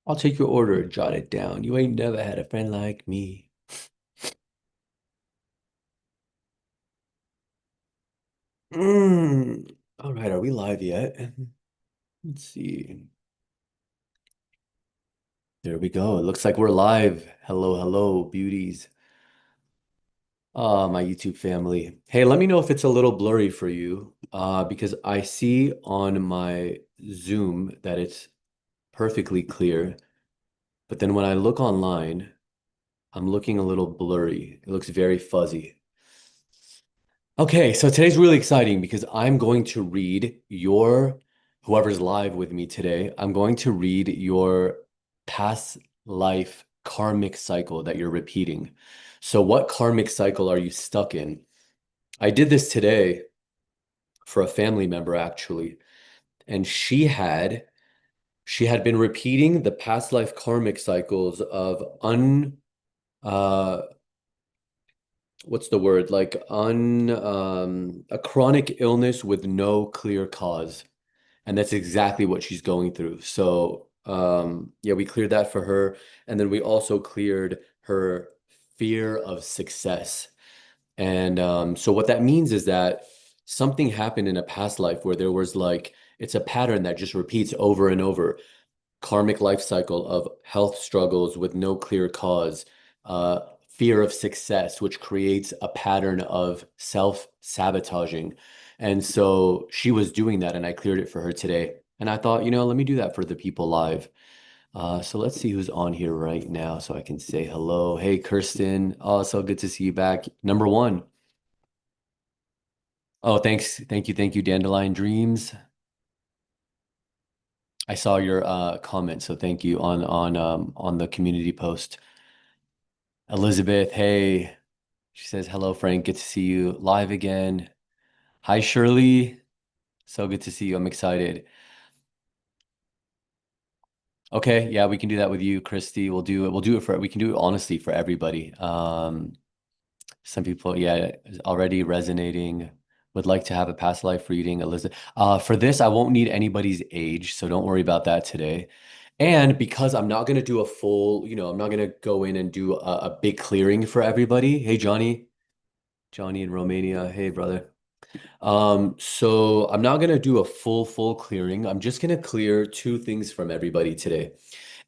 I'll take your order, jot it down. You ain't never had a friend like me. All right, are we live yet? Let's see. There we go. It looks like we're live. Hello, hello, beauties. My YouTube family. Hey, let me know if it's a little blurry for you, because I see on my Zoom that it's perfectly clear, but then when I look online, I'm looking a little blurry. It looks very fuzzy. Okay, so today's really exciting because I'm going to read whoever's live with me today, I'm going to read your past life karmic cycle that you're repeating. So, what karmic cycle are you stuck in? I did this today for a family member actually, and she had been repeating the past life karmic cycles of uh what's the word? Like a chronic illness with no clear cause. And that's exactly what she's going through. So, yeah, we cleared that for her. And then we also cleared her fear of success. And so what that means is that something happened in a past life where there was like, it's a pattern that just repeats over and over. Karmic life cycle of health struggles with no clear cause, fear of success, which creates a pattern of self-sabotaging. And so she was doing that, and I cleared it for her today. And I thought, let me do that for the people live. So let's see who's on here right now so I can say hello. Hey, Kirsten. Oh, so good to see you back. Number one. Oh, thanks. Thank you, Dandelion Dreams. I saw your comment, so thank you on the community post. Elizabeth, hey. She says, hello, Frank. Good to see you live again. Hi, Shirley. So good to see you. I'm excited. Okay, yeah, we can do that with you, Christy. We can do it honestly for everybody. Some people, yeah, is already resonating. Would like to have a past life reading, Elizabeth. For this, I won't need anybody's age, so don't worry about that today. And because I'm not going to do a full, I'm not going to go in and do a big clearing for everybody. Hey, Johnny in Romania. Hey, brother. So I'm not gonna do a full clearing. I'm just gonna clear two things from everybody today.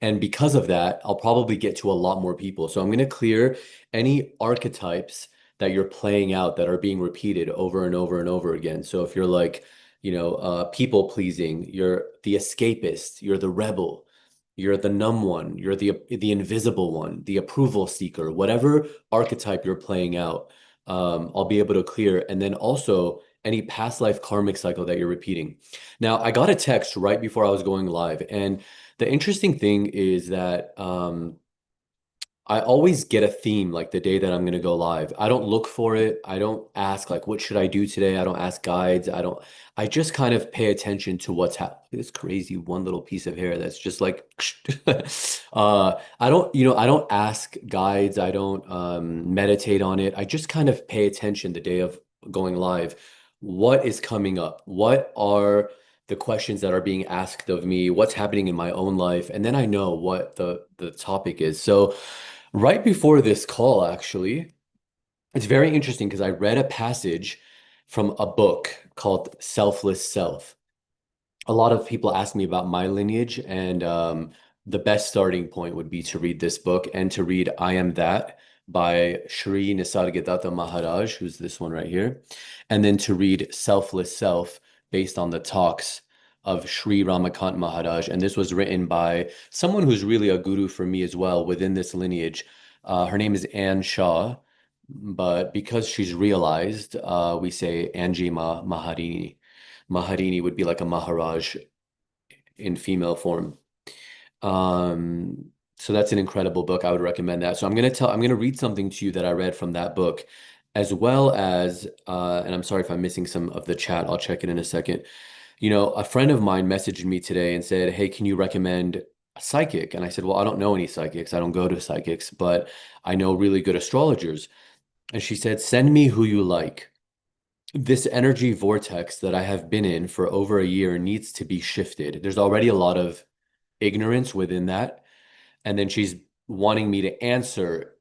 And because of that, I'll probably get to a lot more people. So I'm gonna clear any archetypes that you're playing out that are being repeated over and over and over again. So if you're like, people pleasing, you're the escapist, you're the rebel, you're the numb one, you're the invisible one, the approval seeker, whatever archetype you're playing out, I'll be able to clear. And then also any past life karmic cycle that you're repeating. Now, I got a text right before I was going live, and the interesting thing is that I always get a theme like the day that I'm going to go live. I don't look for it. I don't ask like what should I do today? I don't ask guides. I just kind of pay attention to what's happening. This crazy one little piece of hair that's just like I don't ask guides. I don't meditate on it. I just kind of pay attention the day of going live. What is coming up? What are the questions that are being asked of me? What's happening in my own life? And then I know what the topic is. So right before this call, actually, it's very interesting because I read a passage from a book called Selfless Self. A lot of people ask me about my lineage, and the best starting point would be to read this book and to read I Am That by Shri Nisargadatta Maharaj, who's this one right here, and then to read Selfless Self based on the talks of Sri Ramakant Maharaj. And this was written by someone who's really a guru for me as well within this lineage. Her name is Anne Shaw, but because she's realized, we say Anji Maharini. Maharini would be like a Maharaj in female form. So that's an incredible book. I would recommend that. So I'm gonna read something to you that I read from that book, as well as, and I'm sorry if I'm missing some of the chat. I'll check it in a second. A friend of mine messaged me today and said, "Hey, can you recommend a psychic?" And I said, "Well, I don't know any psychics. I don't go to psychics, but I know really good astrologers." And she said, "Send me who you like. This energy vortex that I have been in for over a year needs to be shifted. There's already a lot of ignorance within that. And then she's wanting me to answer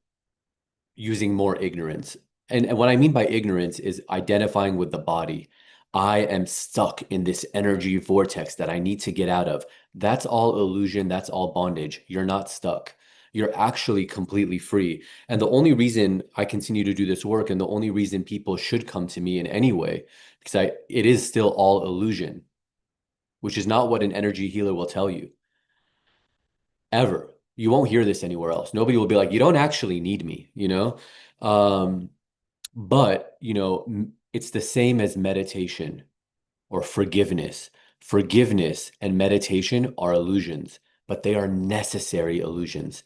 using more ignorance. And what I mean by ignorance is identifying with the body. I am stuck in this energy vortex that I need to get out of. That's all illusion. That's all bondage. You're not stuck. You're actually completely free. And the only reason I continue to do this work and the only reason people should come to me in any way, because it is still all illusion, which is not what an energy healer will tell you ever. You won't hear this anywhere else. Nobody will be like, you don't actually need me, you know? Um, but, it's the same as meditation or forgiveness. Forgiveness and meditation are illusions, but they are necessary illusions.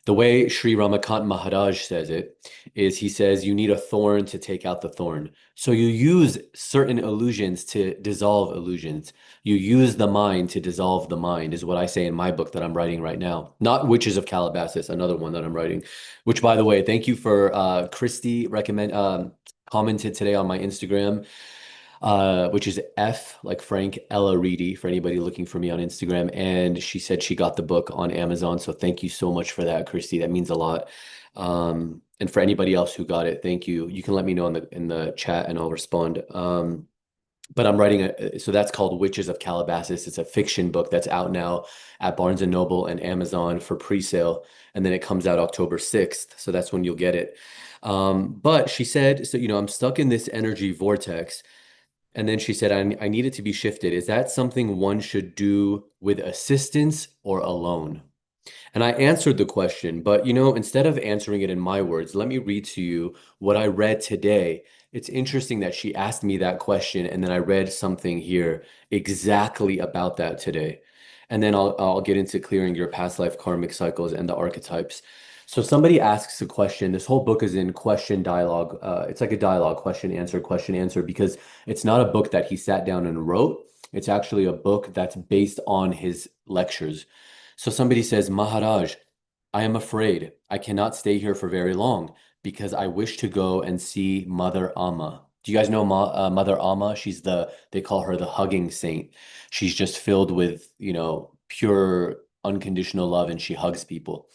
The way Sri Ramakant Maharaj says it is he says you need a thorn to take out the thorn. So you use certain illusions to dissolve illusions. You use the mind to dissolve the mind, is what I say in my book that I'm writing right now. Not Witches of Calabasas, another one that I'm writing. Which, by the way, thank you for Christy commented today on my Instagram, which is F, like Frank, Elaridi, for anybody looking for me on Instagram. And she said she got the book on Amazon. So thank you so much for that, Christy. That means a lot. And for anybody else who got it, thank you. You can let me know in the chat and I'll respond. But I'm writing so that's called Witches of Calabasas. It's a fiction book that's out now at Barnes and Noble and Amazon for pre-sale. And then it comes out October 6th. So that's when you'll get it. But she said, so, I'm stuck in this energy vortex. And then she said, I need it to be shifted. Is that something one should do with assistance or alone? And I answered the question, but instead of answering it in my words, let me read to you what I read today. It's interesting that she asked me that question, and then I read something here exactly about that today. And then I'll get into clearing your past life karmic cycles and the archetypes. So somebody asks a question. This whole book is in question dialogue. It's like a dialogue, question answer, because it's not a book that he sat down and wrote. It's actually a book that's based on his lectures. So somebody says, Maharaj, I am afraid I cannot stay here for very long because I wish to go and see Mother Amma. Do you guys know Mother Amma? They call her the hugging saint. She's just filled with, pure unconditional love and she hugs people.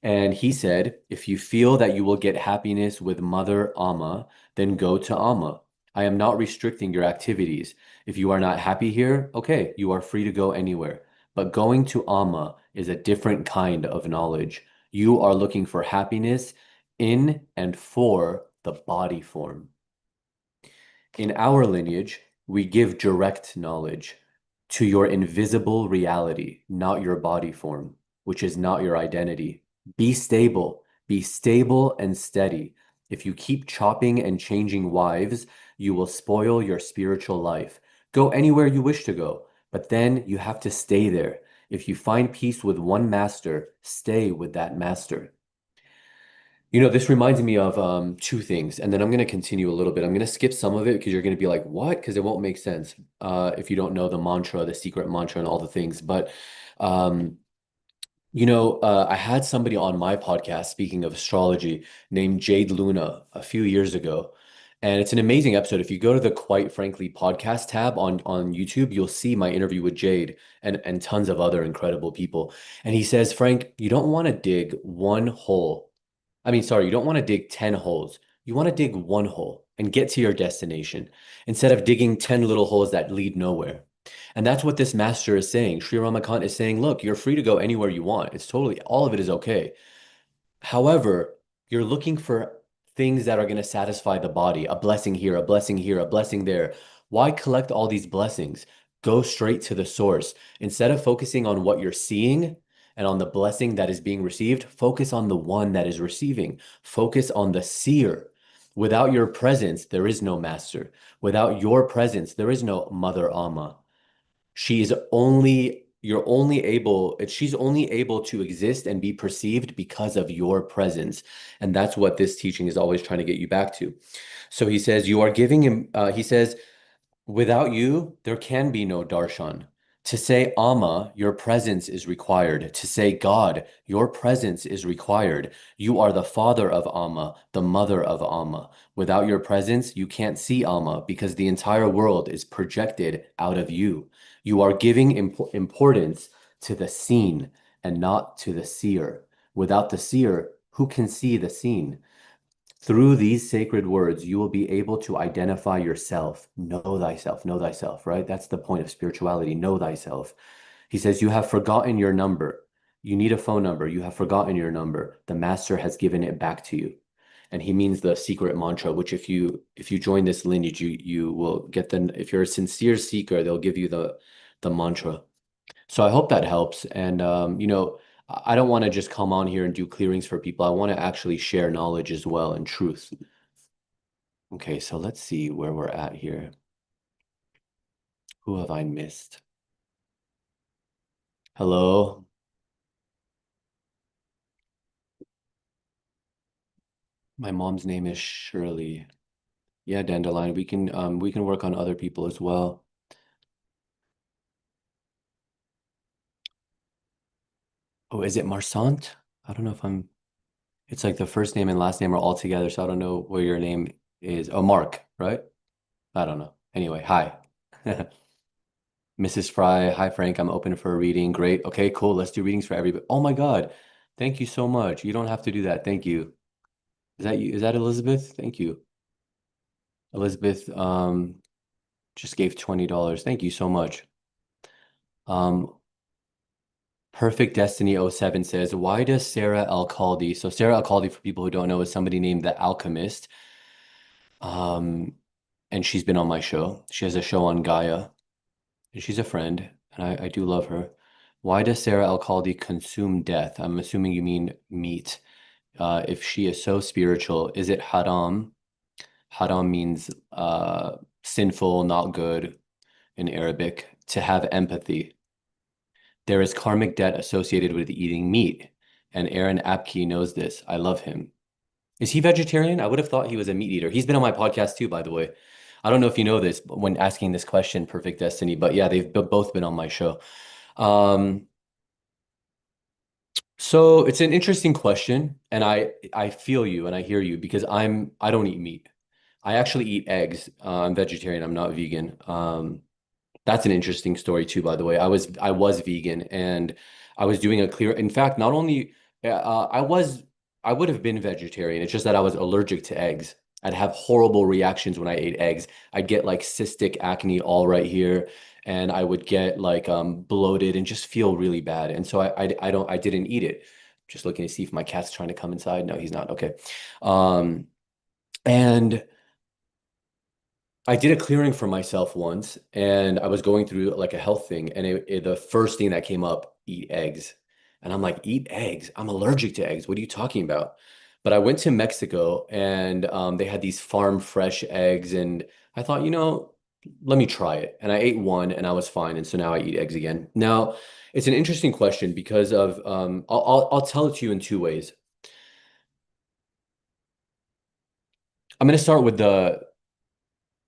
And he said, if you feel that you will get happiness with Mother Amma, then go to Amma. I am not restricting your activities. If you are not happy here, okay, you are free to go anywhere. But going to Amma is a different kind of knowledge. You are looking for happiness in and for the body form. In our lineage, we give direct knowledge to your invisible reality, not your body form, which is not your identity. Be stable and steady. If you keep chopping and changing wives, you will spoil your spiritual life. Go anywhere you wish to go, but then you have to stay there. If you find peace with one master, stay with that master. This reminds me of two things, and then I'm going to continue a little bit. I'm going to skip some of it because you're going to be like, what? Because it won't make sense if you don't know the mantra, the secret mantra, and all the things. But um, I had somebody on my podcast, speaking of astrology, named Jade Luna a few years ago. And it's an amazing episode. If you go to the Quite Frankly podcast tab on YouTube, you'll see my interview with Jade and tons of other incredible people. And he says, Frank, you don't want to dig one hole. I mean, sorry, you don't want to dig 10 holes. You want to dig one hole and get to your destination instead of digging 10 little holes that lead nowhere. And that's what this master is saying. Sri Ramakant is saying, look, you're free to go anywhere you want. It's totally, all of it is okay. However, you're looking for things that are going to satisfy the body, a blessing here, a blessing here, a blessing there. Why collect all these blessings? Go straight to the source. Instead of focusing on what you're seeing and on the blessing that is being received, focus on the one that is receiving. Focus on the seer. Without your presence, there is no master. Without your presence, there is no Mother Amma. She's only you're only able she's only able to exist and be perceived because of your presence. And that's what this teaching is always trying to get you back to. So he says you are giving him he says without you there can be no darshan. To say Amma, your presence is required. To say God, your presence is required. You are the father of Amma, the mother of Amma. Without your presence, you can't see Amma because the entire world is projected out of you. You are giving importance to the seen and not to the seer. Without the seer, who can see the seen? Through these sacred words, you will be able to identify yourself. Know thyself, right? That's the point of spirituality. Know thyself. He says, you have forgotten your number. You need a phone number. You have forgotten your number. The master has given it back to you. And he means the secret mantra, which if you join this lineage, you will get if you're a sincere seeker, they'll give you the mantra. So I hope that helps. And I don't want to just come on here and do clearings for people. I want to actually share knowledge as well and truth. Okay, so let's see where we're at here. Who have I missed? Hello. My mom's name is Shirley. Yeah, Dandelion. We can work on other people as well. Oh, is it Marsant? I don't know if I'm it's like the first name and last name are all together, so I don't know where your name is. Oh, Mark, right? I don't know. Anyway, hi. Mrs. Fry, hi Frank, I'm open for a reading. Great. Okay, cool. Let's do readings for everybody. Oh my God. Thank you so much. You don't have to do that. Thank you. Is that you? Is that Elizabeth? Thank you. Elizabeth just gave $20. Thank you so much. Um Perfect Destiny oh 07 says, why does Sarah Alcaldi, so Sarah Alcaldi, for people who don't know, is somebody named the Alchemist. Um, and she's been on my show. She has a show on Gaia, and she's a friend, and I do love her. Why does Sarah Alcaldi consume death? I'm assuming you mean meat. If she is so spiritual, is it haram? Haram means sinful, not good in Arabic. To have empathy. There is karmic debt associated with eating meat, and Aaron Apke knows this. I love him. Is he vegetarian? I would have thought he was a meat eater. He's been on my podcast too, by the way. I don't know if you know this when asking this question, Perfect Destiny, but yeah, they've both been on my show. Um, so it's an interesting question, and I feel you and I hear you because I don't eat meat. I actually eat eggs. I'm vegetarian. I'm not vegan. That's an interesting story too, by the way. I was vegan and I was doing a clear. In fact, not only I would have been vegetarian. It's just that I was allergic to eggs. I'd have horrible reactions when I ate eggs. I'd get like cystic acne all right here, and I would get like bloated and just feel really bad. And so I didn't eat it. Just looking to see if my cat's trying to come inside. No, he's not. Okay. Um, and I did a clearing for myself once, and I was going through like a health thing, and the first thing that came up, eat eggs. And I'm like, eat eggs? I'm allergic to eggs. What are you talking about? But I went to Mexico, and they had these farm fresh eggs, and I thought, let me try it. And I ate one, and I was fine. And so now I eat eggs again. Now, it's an interesting question because of I'll tell it to you in two ways. I'm going to start with the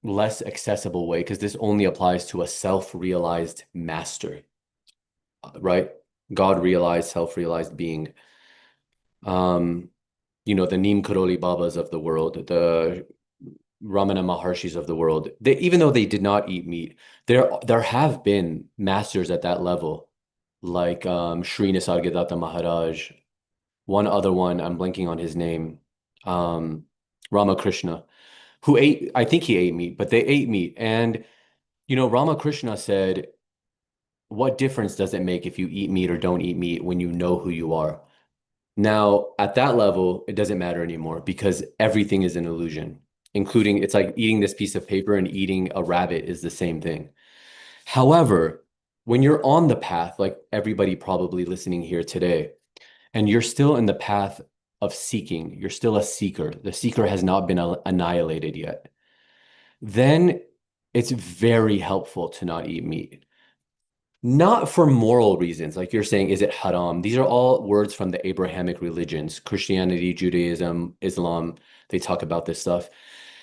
less accessible way because this only applies to a self-realized master, right? God realized, self-realized being. Um, the Neem Karoli Babas of the world, the Ramana Maharshis of the world. Even though they did not eat meat, there have been masters at that level, like Sri Nisargadatta Maharaj. One other one, I'm blanking on his name, um, Ramakrishna, who ate, I think he ate meat, but they ate meat. And Ramakrishna said, what difference does it make if you eat meat or don't eat meat when you know who you are? Now, at that level, it doesn't matter anymore because everything is an illusion, including it's like eating this piece of paper and eating a rabbit is the same thing. However, when you're on the path, like everybody probably listening here today, and you're still in the path of seeking, you're still a seeker, the seeker has not been annihilated yet, then it's very helpful to not eat meat. Not for moral reasons, like you're saying, is it haram? These are all words from the Abrahamic religions, Christianity, Judaism, Islam. They talk about this stuff.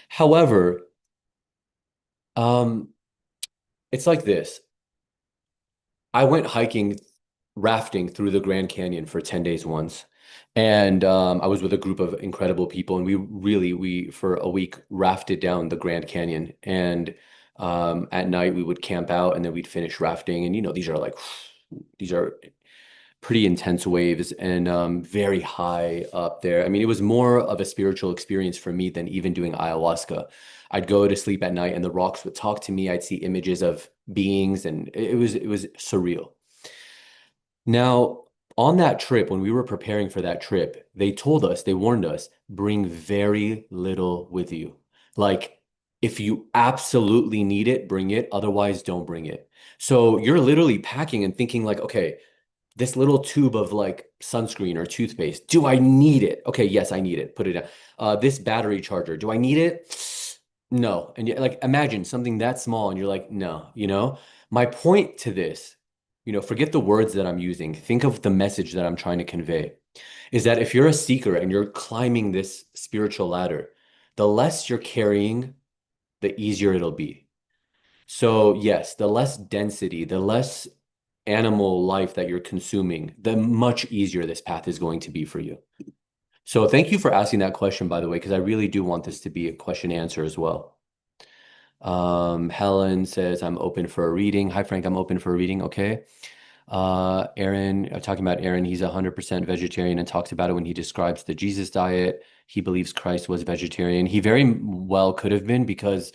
However, um, it's like this. I went hiking, rafting through the Grand Canyon for 10 days once. And I was with a group of incredible people, and we for a week rafted down the Grand Canyon. And at night we would camp out, and then we'd finish rafting. And these are pretty intense waves and very high up there. I mean, it was more of a spiritual experience for me than even doing ayahuasca. I'd go to sleep at night and the rocks would talk to me. I'd see images of beings and it was surreal. Now, on that trip, when we were preparing for that trip, they told us, they warned us, bring very little with you. Like, if you absolutely need it, bring it. Otherwise, don't bring it. So you're literally packing and thinking like, okay, this little tube of like sunscreen or toothpaste, do I need it? Okay, yes, I need it. Put it down. This battery charger, do I need it? No. And like, imagine something that small and you're like, no, My point to this, forget the words that I'm using. Think of the message that I'm trying to convey is that if you're a seeker and you're climbing this spiritual ladder, the less you're carrying, the easier it'll be. So, yes, the less density, the less animal life that you're consuming, the much easier this path is going to be for you. So, thank you for asking that question, by the way, because I really do want this to be a question answer as well. Helen says, I'm open for a reading. Hi, Frank, I'm open for a reading. Okay. Aaron, talking about Aaron, he's 100% vegetarian and talks about it when he describes the Jesus diet. He believes Christ was vegetarian. He very well could have been because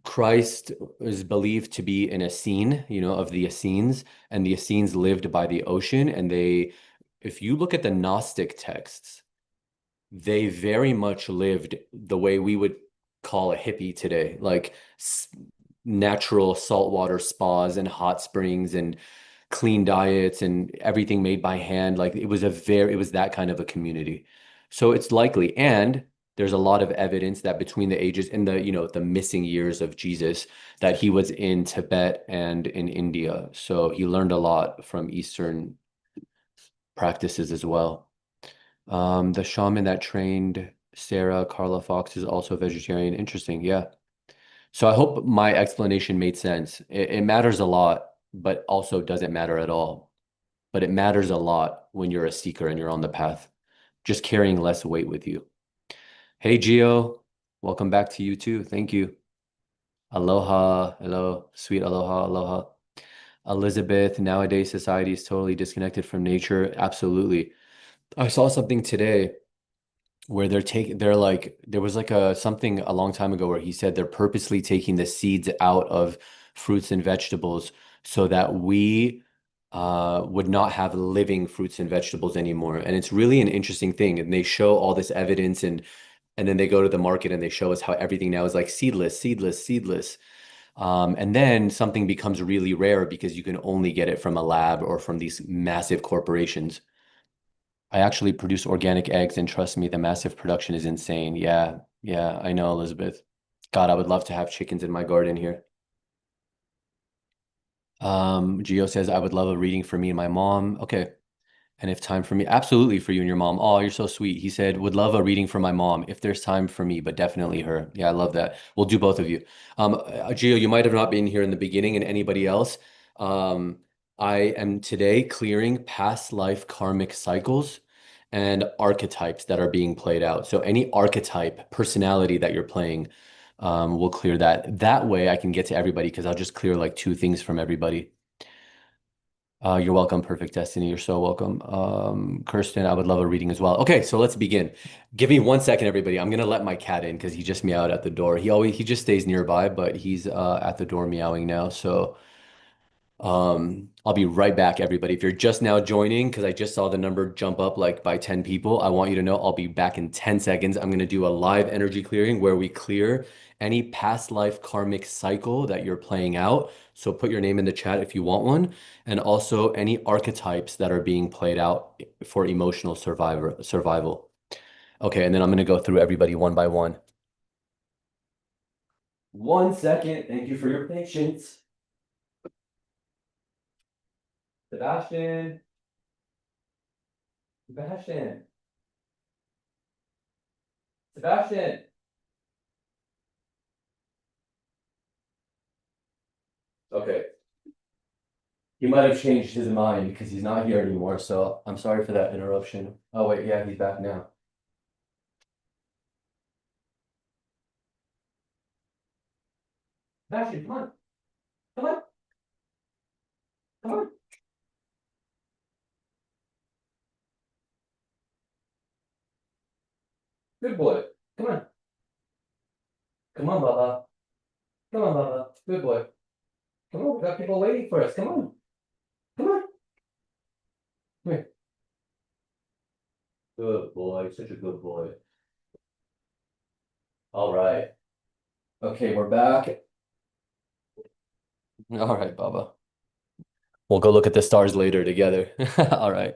Christ is believed to be an Essene, of the Essenes, and the Essenes lived by the ocean. And if you look at the Gnostic texts, they very much lived the way we would call a hippie today, like natural saltwater spas and hot springs and clean diets and everything made by hand. Like it was that kind of a community. So it's likely, and there's a lot of evidence that between the ages in the missing years of Jesus, that he was in Tibet and in India. So he learned a lot from Eastern practices as well. The shaman that trained Sarah Carla Fox is also a vegetarian. Interesting. Yeah. So I hope my explanation made sense. It matters a lot, but also doesn't matter at all. But it matters a lot when you're a seeker and you're on the path, just carrying less weight with you. Hey, Gio, welcome back to you too. Thank you. Aloha. Hello. Sweet aloha. Aloha. Elizabeth, nowadays society is totally disconnected from nature. Absolutely. I saw something today where they're like there was like a something a long time ago where he said they're purposely taking the seeds out of fruits and vegetables so that we would not have living fruits and vegetables anymore. And it's really an interesting thing. And they show all this evidence and then they go to the market and they show us how everything now is like seedless, seedless, seedless. And then something becomes really rare because you can only get it from a lab or from these massive corporations. I actually produce organic eggs, and trust me, the massive production is insane. Yeah, yeah, I know, Elizabeth. God, I would love to have chickens in my garden here. Gio says I would love a reading for me and my mom. Okay. And if time for me, absolutely for you and your mom. Oh, you're so sweet. He said, would love a reading for my mom if there's time for me, but definitely her. Yeah, I love that. We'll do both of you. Gio, you might have not been here in the beginning and anybody else. Um, I am today clearing past life karmic cycles and archetypes that are being played out. So any archetype, personality that you're playing, we'll clear that. That way I can get to everybody because I'll just clear like two things from everybody. You're welcome, Perfect Destiny. You're so welcome. Kirsten, I would love a reading as well. Okay, so let's begin. Give me 1 second, everybody. I'm gonna let my cat in because he just meowed at the door. He just stays nearby, but he's at the door meowing now. So I'll be right back, everybody. If you're just now joining, because I just saw the number jump up like by 10 people, I want you to know I'll be back in 10 seconds. I'm gonna do a live energy clearing where we clear any past life karmic cycle that you're playing out. So put your name in the chat if you want one, and also any archetypes that are being played out for emotional survival. Okay, and then I'm gonna go through everybody one by one. 1 second. Thank you for your patience. Sebastian. Sebastian. Sebastian. Okay. He might have changed his mind because he's not here anymore. So I'm sorry for that interruption. Oh, wait. Yeah, he's back now. Sebastian, come on. Come on. Come on. Good boy. Come on. Come on, Baba. Come on, Baba. Good boy. Come on, we got people waiting for us. Come on. Come on. Come here. Good boy. Such a good boy. All right. Okay, we're back. All right, Baba. We'll go look at the stars later together. All right.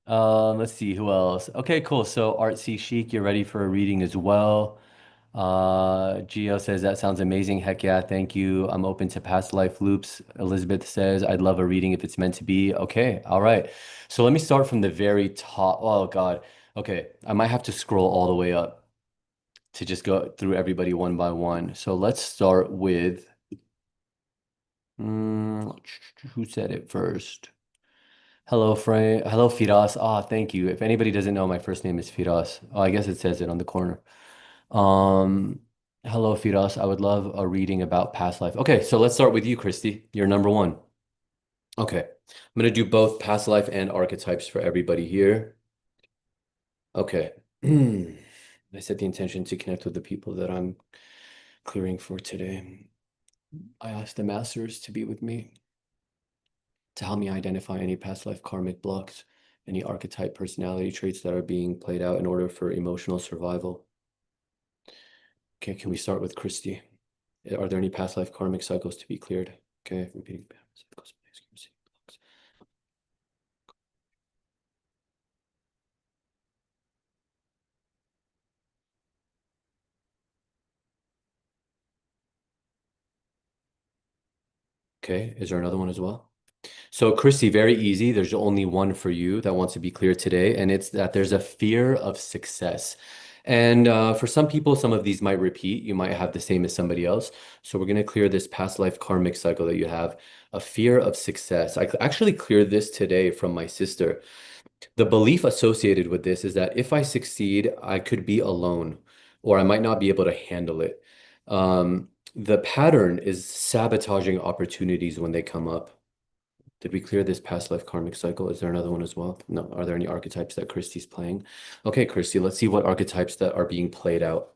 Let's see who else. Okay, cool. So Artsy Chic, you're ready for a reading as well. Gio says that sounds amazing. Heck yeah, thank you. I'm open to past life loops. Elizabeth says I'd love a reading if it's meant to be. Okay, all right. So let me start from the very top. Oh God. Okay, I might have to scroll all the way up to just go through everybody one by one. So let's start with who said it first? Hello, Frank. Hello, Firas. Ah, thank you. If anybody doesn't know, my first name is Firas. Oh, I guess it says it on the corner. Um, Hello, Firas. I would love a reading about past life. Okay, so let's start with you, Christy. You're number one. Okay, I'm gonna do both past life and archetypes for everybody here. Okay. I set the intention to connect with the people that I'm clearing for today. I asked the masters to be with me to help me identify any past life karmic blocks, any archetype personality traits that are being played out in order for emotional survival. Okay, can we start with Christy? Are there any past life karmic cycles to be cleared? Okay, repeating cycles. Okay, is there another one as well? So, Christy, very easy. There's only one for you that wants to be clear today, and it's that there's a fear of success. And for some people, some of these might repeat. You might have the same as somebody else. So, we're going to clear this past life karmic cycle that you have, a fear of success. I actually cleared this today from my sister. The belief associated with this is that if I succeed, I could be alone, or I might not be able to handle it. The pattern is sabotaging opportunities when they come up. Did we clear this past life karmic cycle? Is there another one as well? No. Are there any archetypes that Christy's playing? Okay, Christy, let's see what archetypes that are being played out.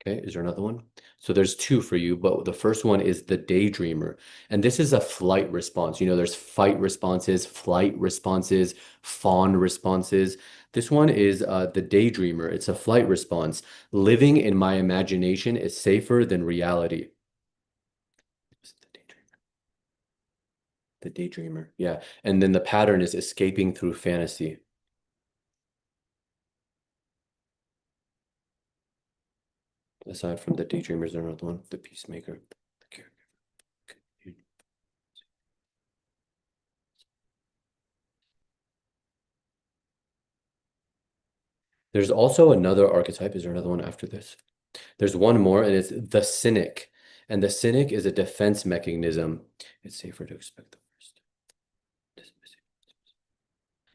Okay, is there another one? So there's two for you, but the first one is the daydreamer. And this is a flight response. You know, there's fight responses, flight responses, fawn responses. This one is the daydreamer. It's a flight response. Living in my imagination is safer than reality. The daydreamer. Yeah. And then the pattern is escaping through fantasy. Aside from the daydreamers, there's another one, the peacemaker. The caregiver. There's also another archetype. Is there another one after this? There's one more, and it's the cynic. And the cynic is a defense mechanism. It's safer to expect the worst.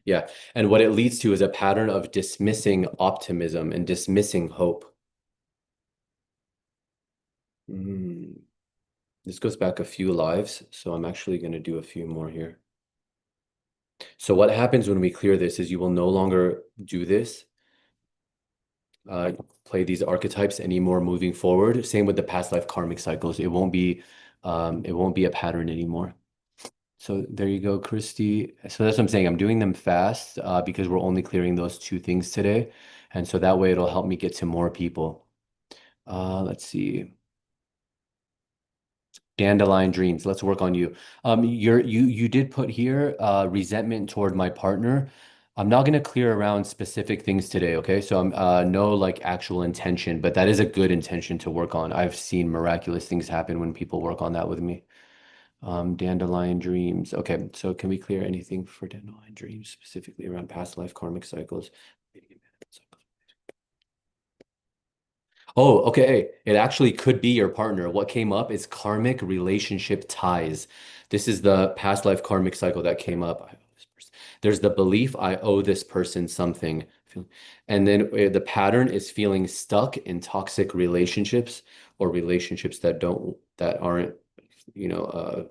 Yeah. And what it leads to is a pattern of dismissing optimism and dismissing hope. Mm. This goes back a few lives, so I'm actually going to do a few more here. So what happens when we clear this is you will no longer do this, play these archetypes anymore moving forward. Same with the past life karmic cycles. It won't be a pattern anymore. So there you go, Christy. So that's what I'm saying. I'm doing them fast because we're only clearing those two things today. And so that way it'll help me get to more people. Let's see. Dandelion dreams. Let's work on you. You did put here resentment toward my partner. I'm not going to clear around specific things today, okay? So I'm no like actual intention, but that is a good intention to work on. I've seen miraculous things happen when people work on that with me. Dandelion dreams. Okay, so can we clear anything for dandelion dreams, specifically around past life karmic cycles? Oh, okay. It actually could be your partner. What came up is karmic relationship ties. This is the past life karmic cycle that came up. I owe this person. There's the belief I owe this person something. And then the pattern is feeling stuck in toxic relationships or relationships that aren't, you know,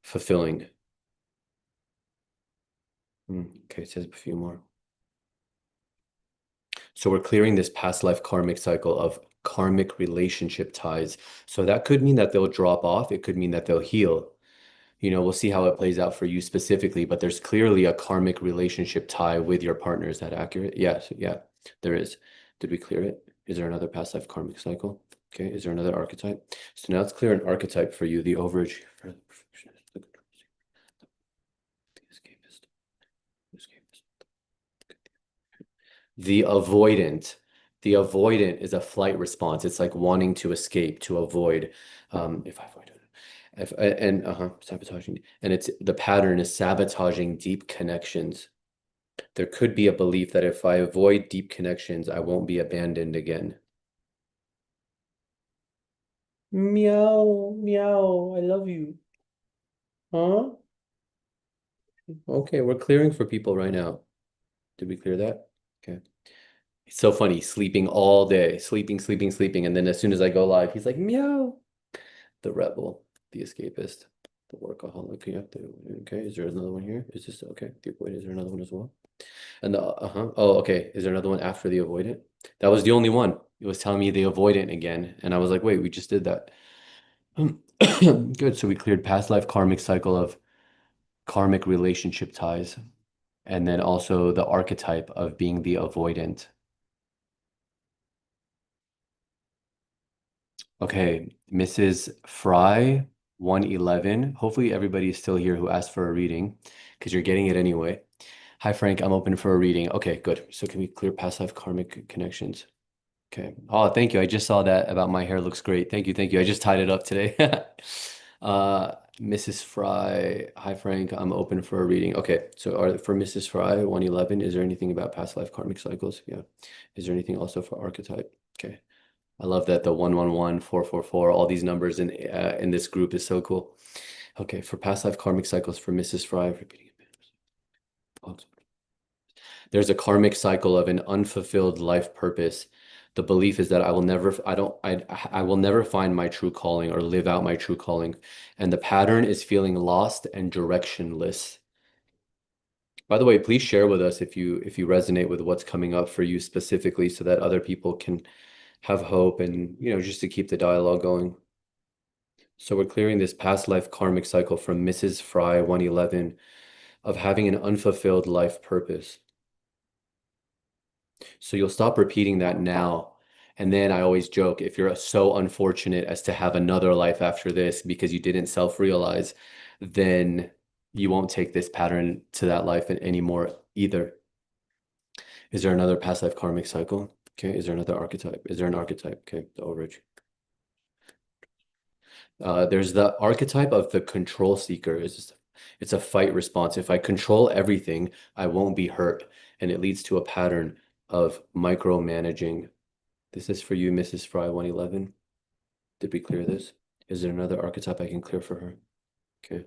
fulfilling. Okay, it says a few more. So we're clearing this past life karmic cycle of karmic relationship ties. So that could mean that they'll drop off. It could mean that they'll heal. We'll see how it plays out for you specifically, but there's clearly a karmic relationship tie with your partner. Is that accurate? Yes, yeah, there is. Did we clear it? Is there another past life karmic cycle? Okay, is there another archetype? So now let's clear an archetype for you, the overage, for the perfectionist, the control seeker, the escapist, the escapist. The avoidant. The avoidant is a flight response. It's like wanting to escape, to avoid. If I avoid it, if and sabotaging, and it's the pattern is sabotaging deep connections. There could be a belief that if I avoid deep connections, I won't be abandoned again. Meow, meow, I love you. Huh? Okay, we're clearing for people right now. Did we clear that? Okay. It's so funny, sleeping all day, sleeping, sleeping, sleeping. And then as soon as I go live, he's like, meow. The rebel, the escapist, the workaholic. Yeah, okay. Is there another one here? Is this okay? The avoidant, is there another one as well? And the oh, okay. Is there another one after the avoidant? That was the only one. It was telling me the avoidant again. And I was like, wait, we just did that. Good. So we cleared past life karmic cycle of karmic relationship ties. And then also the archetype of being the avoidant. Okay, Mrs. Fry, 111. Hopefully everybody is still here who asked for a reading because you're getting it anyway. Hi, Frank. I'm open for a reading. Okay, good. So can we clear past life karmic connections? Okay. Oh, thank you. I just saw that about my hair looks great. Thank you. Thank you. I just tied it up today. Mrs. Fry. Hi, Frank. I'm open for a reading. Okay. So for Mrs. Fry, 111, is there anything about past life karmic cycles? Yeah. Is there anything also for archetype? Okay. I love that the 111, 444, all these numbers in this group is so cool. Okay, for past life karmic cycles for Mrs. Fry, repeating it. There's a karmic cycle of an unfulfilled life purpose. The belief is that I will never find my true calling or live out my true calling. And the pattern is feeling lost and directionless. By the way, please share with us if you resonate with what's coming up for you specifically so that other people can have hope and, just to keep the dialogue going. So we're clearing this past life karmic cycle from Mrs. Fry 111 of having an unfulfilled life purpose. So you'll stop repeating that now. And then I always joke, if you're so unfortunate as to have another life after this because you didn't self-realize, then you won't take this pattern to that life anymore either. Is there another past life karmic cycle? Okay. Is there another archetype? Is there an archetype? Okay. The overage. There's the archetype of the control seeker. It's a fight response. If I control everything, I won't be hurt. And it leads to a pattern of micromanaging. This is for you, Mrs. Fry 111. Did we clear this? Is there another archetype I can clear for her? Okay.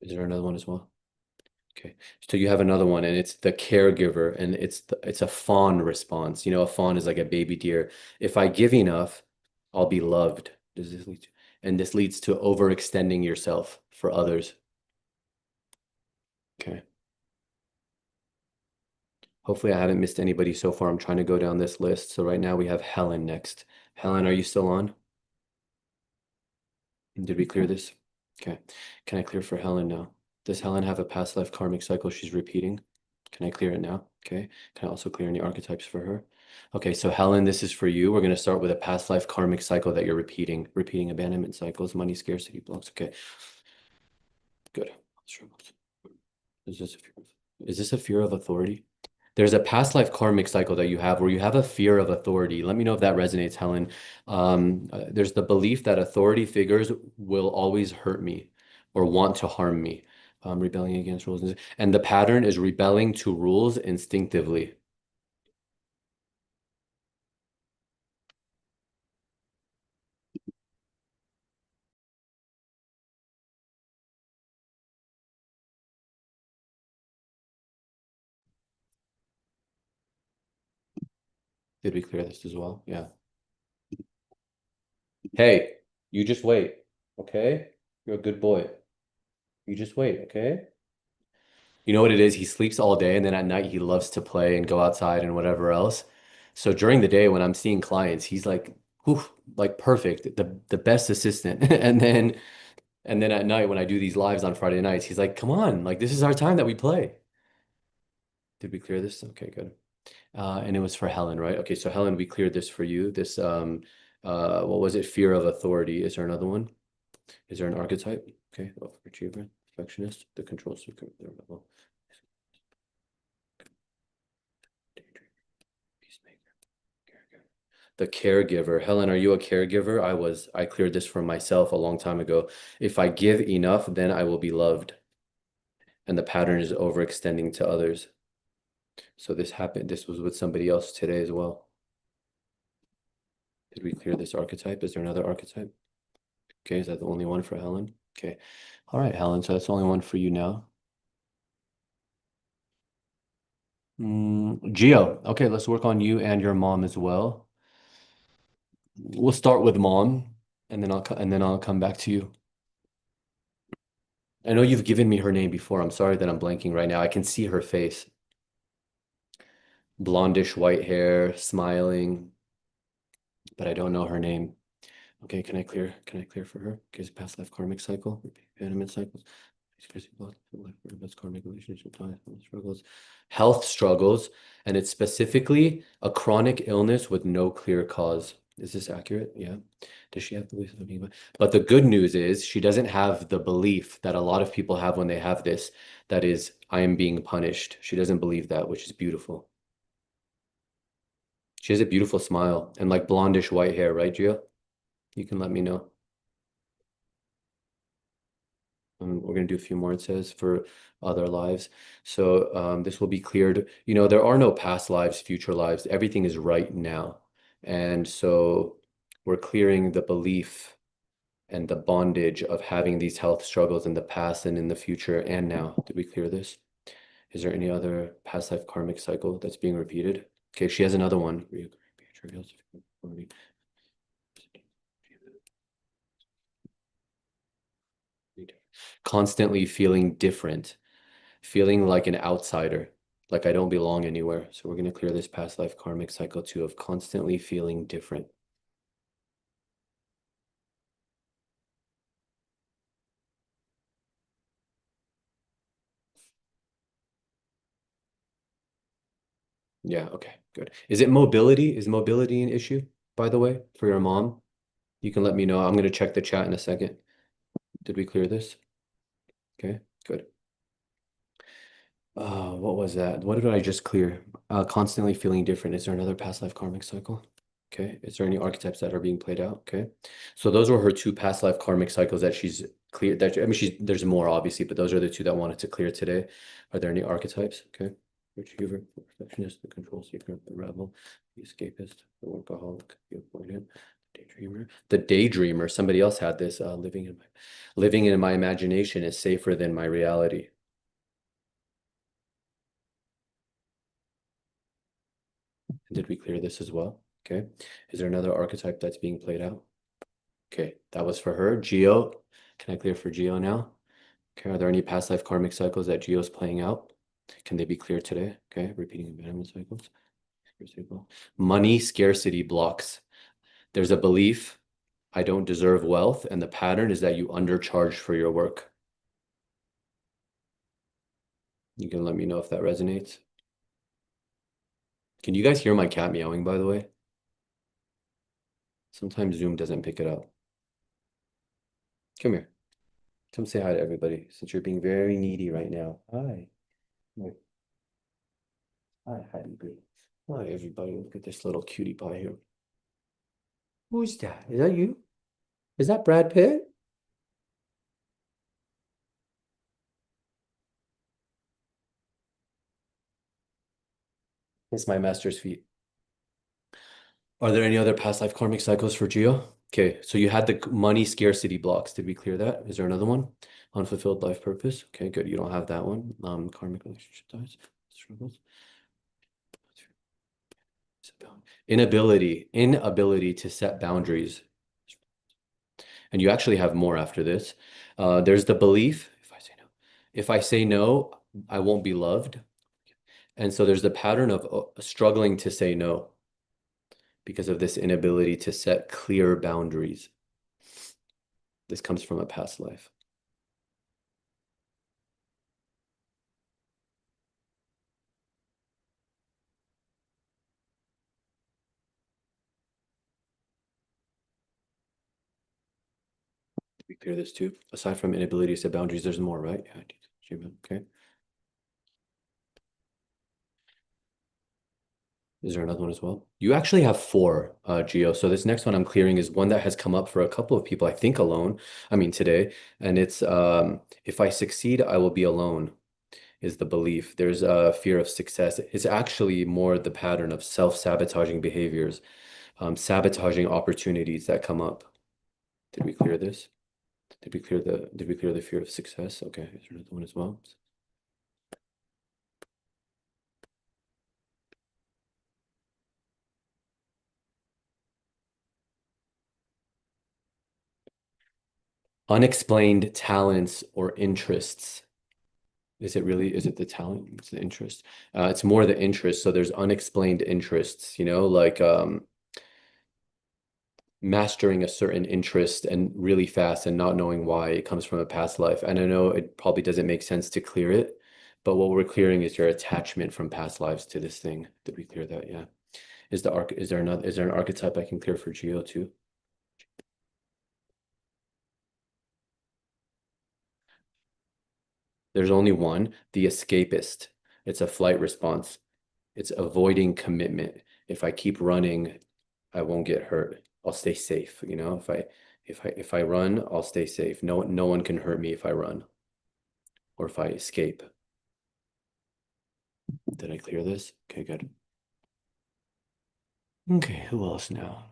Is there another one as well? Okay. So you have another one, and it's the caregiver, and it's a fawn response. A fawn is like a baby deer. If I give enough, I'll be loved. Does this lead to, and this leads to overextending yourself for others. Okay. Hopefully I haven't missed anybody so far. I'm trying to go down this list. So right now we have Helen next. Helen, are you still on? Did we clear this? Okay. Can I clear for Helen now? Does Helen have a past life karmic cycle she's repeating? Can I clear it now? Okay. Can I also clear any archetypes for her? Okay, so Helen, this is for you. We're going to start with a past life karmic cycle that you're repeating abandonment cycles, money scarcity blocks. Okay, good. Is this a fear is this a fear of authority? There's a past life karmic cycle that you have where you have a fear of authority. Let me know if that resonates, Helen. There's the belief that authority figures will always hurt me or want to harm me. Rebelling against rules. And the pattern is rebelling to rules instinctively. Did we clear this as well? Yeah. Hey, you just wait, okay? You're a good boy. You just wait, okay? You know what it is? He sleeps all day and then at night he loves to play and go outside and whatever else. So during the day when I'm seeing clients, he's like, whew, like perfect, the best assistant. And then at night when I do these lives on Friday nights, he's like, come on, like this is our time that we play. Did we clear this? Okay, good. And it was for Helen, right? Okay, so Helen, we cleared this for you. This what was it? Fear of authority. Is there another one? Is there an archetype? Okay, overachiever, perfectionist, the control seeker, the rebel, daydream, peacemaker, caregiver. The caregiver. Helen, are you a caregiver? I cleared this for myself a long time ago. If I give enough, then I will be loved. And the pattern is overextending to others. So this happened, this was with somebody else today as well. Did we clear this archetype? Is there another archetype? Okay, is that the only one for Helen? Okay. All right, Helen, so that's the only one for you now. Geo. Okay, let's work on you and your mom as well. We'll start with mom, and then I'll come back to you. I know you've given me her name before. I'm sorry that I'm blanking right now. I can see her face. Blondish white hair, smiling, but I don't know her name. Okay, can I clear for her? Okay, it's past life karmic cycle, abandonment cycles, that's karmic relationship ties, struggles, health struggles, and it's specifically a chronic illness with no clear cause. Is this accurate? Yeah. Does she have beliefs of being? But the good news is she doesn't have the belief that a lot of people have when they have this, that is, I am being punished. She doesn't believe that, which is beautiful. She has a beautiful smile and like blondish white hair, right, Gio? You can let me know. We're going to do a few more, it says, for other lives. So this will be cleared. You know, there are no past lives, future lives. Everything is right now. And so we're clearing the belief and the bondage of having these health struggles in the past and in the future and now. Did we clear this? Is there any other past life karmic cycle that's being repeated? Okay, she has another one. Constantly feeling different, feeling like an outsider, like I don't belong anywhere. So we're going to clear this past life karmic cycle too of constantly feeling different. Yeah, okay, good. Is it mobility? Is mobility an issue, by the way, for your mom? You can let me know. I'm going to check the chat in a second. Did we clear this? Okay, good. What was that? What did I just clear? Constantly feeling different. Is there another past life karmic cycle? Okay. Is there any archetypes that are being played out? Okay. So those were her two past life karmic cycles that she's cleared. That I mean, there's more obviously, but those are the two that I wanted to clear today. Are there any archetypes? Okay. Retriever, the perfectionist, the control seeker, the rebel, the escapist, the workaholic, the avoidant, the daydreamer. The daydreamer. Somebody else had this. Living in my imagination is safer than my reality. Did we clear this as well? Okay. Is there another archetype that's being played out? Okay, that was for her. Geo, can I clear for Geo now? Okay, are there any past life karmic cycles that Geo's playing out? Can they be cleared today? Okay, repeating abandonment cycles. Money scarcity blocks. There's a belief, I don't deserve wealth, and the pattern is that you undercharge for your work. You can let me know if that resonates. Can you guys hear my cat meowing, by the way? Sometimes Zoom doesn't pick it up. Come here. Come say hi to everybody since you're being very needy right now. Hi. Hi, hi, baby. Hi, everybody. Look at this little cutie pie here. Who's that? Is that you? Is that Brad Pitt? It's my master's feet. Are there any other past life karmic cycles for Geo? Okay, so you had the money scarcity blocks. Did we clear that? Is there another one? Unfulfilled life purpose. Okay, good. You don't have that one. Karmic relationship ties, struggles. Inability to set boundaries. And you actually have more after this. There's the belief, if I say no, I won't be loved. And so there's the pattern of struggling to say no because of this inability to set clear boundaries. This comes from a past life. We clear this too. Aside from inability to set boundaries, there's more, right? Yeah. Okay. Is there another one as well? You actually have four, Geo. So this next one I'm clearing is one that has come up for a couple of people, I think alone. I mean today. And it's if I succeed, I will be alone, is the belief. There's a fear of success. It's actually more the pattern of self-sabotaging behaviors, sabotaging opportunities that come up. Did we clear this? Did we clear the fear of success? Okay, is there another one as well? Unexplained talents or interests. Is it the talent? It's the interest. It's more the interest. So there's unexplained interests, like mastering a certain interest and really fast and not knowing why it comes from a past life. And I know it probably doesn't make sense to clear it, but what we're clearing is your attachment from past lives to this thing. Did we clear that? Yeah. Is there an archetype I can clear for Geo too? There's only one, the escapist. It's a flight response. It's avoiding commitment. If I keep running, I won't get hurt. I'll stay safe. If I run, I'll stay safe. No one can hurt me if I run or if I escape. Did I clear this? Okay, good. Okay, who else now?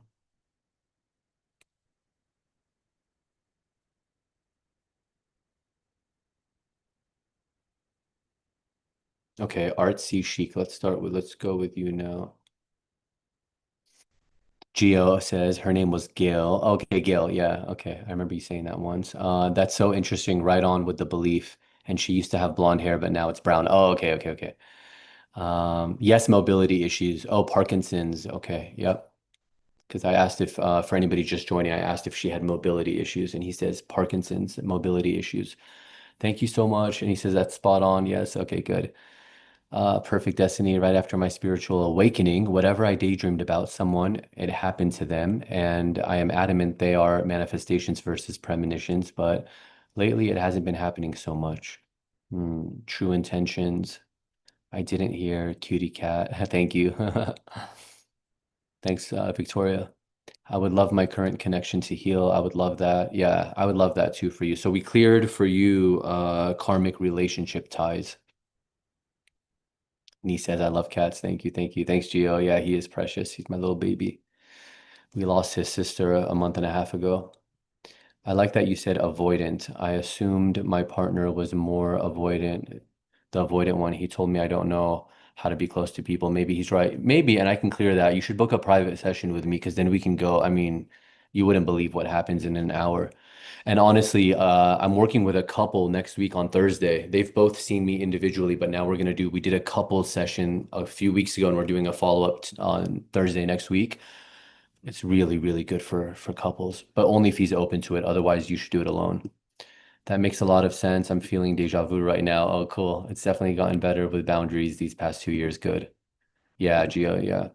Okay, artsy chic. Let's go with you now. Geo says her name was Gail. Okay, Gail. Yeah. Okay. I remember you saying that once. That's so interesting. Right on with the belief. And she used to have blonde hair, but now it's brown. Oh, okay, okay, okay. Yes, mobility issues. Oh, Parkinson's. Okay. Yep. Because I asked if, for anybody just joining, I asked if she had mobility issues, and he says Parkinson's mobility issues. Thank you so much. And he says that's spot on. Yes. Okay, good. Perfect destiny right after my spiritual awakening. Whatever I daydreamed about someone, it happened to them. And I am adamant they are manifestations versus premonitions, but lately it hasn't been happening so much. True intentions. I didn't hear cutie cat. Thank you. Thanks, Victoria. I would love my current connection to heal. I would love that. Yeah, I would love that too for you. So we cleared for you karmic relationship ties. Nee says, I love cats. Thank you. Thank you. Thanks, Gio. Yeah, he is precious. He's my little baby. We lost his sister a month and a half ago. I like that you said avoidant. I assumed my partner was more avoidant, the avoidant one. He told me I don't know how to be close to people. Maybe he's right. Maybe, and I can clear that. You should book a private session with me because then we can go. I mean, you wouldn't believe what happens in an hour. And honestly, I'm working with a couple next week on Thursday. They've both seen me individually, but now we did a couple session a few weeks ago, and we're doing a follow-up on Thursday next week. It's really, really good for couples, but only if he's open to it. Otherwise, you should do it alone. That makes a lot of sense. I'm feeling deja vu right now. Oh, cool. It's definitely gotten better with boundaries these past 2 years. Good. Yeah, Gio, yeah.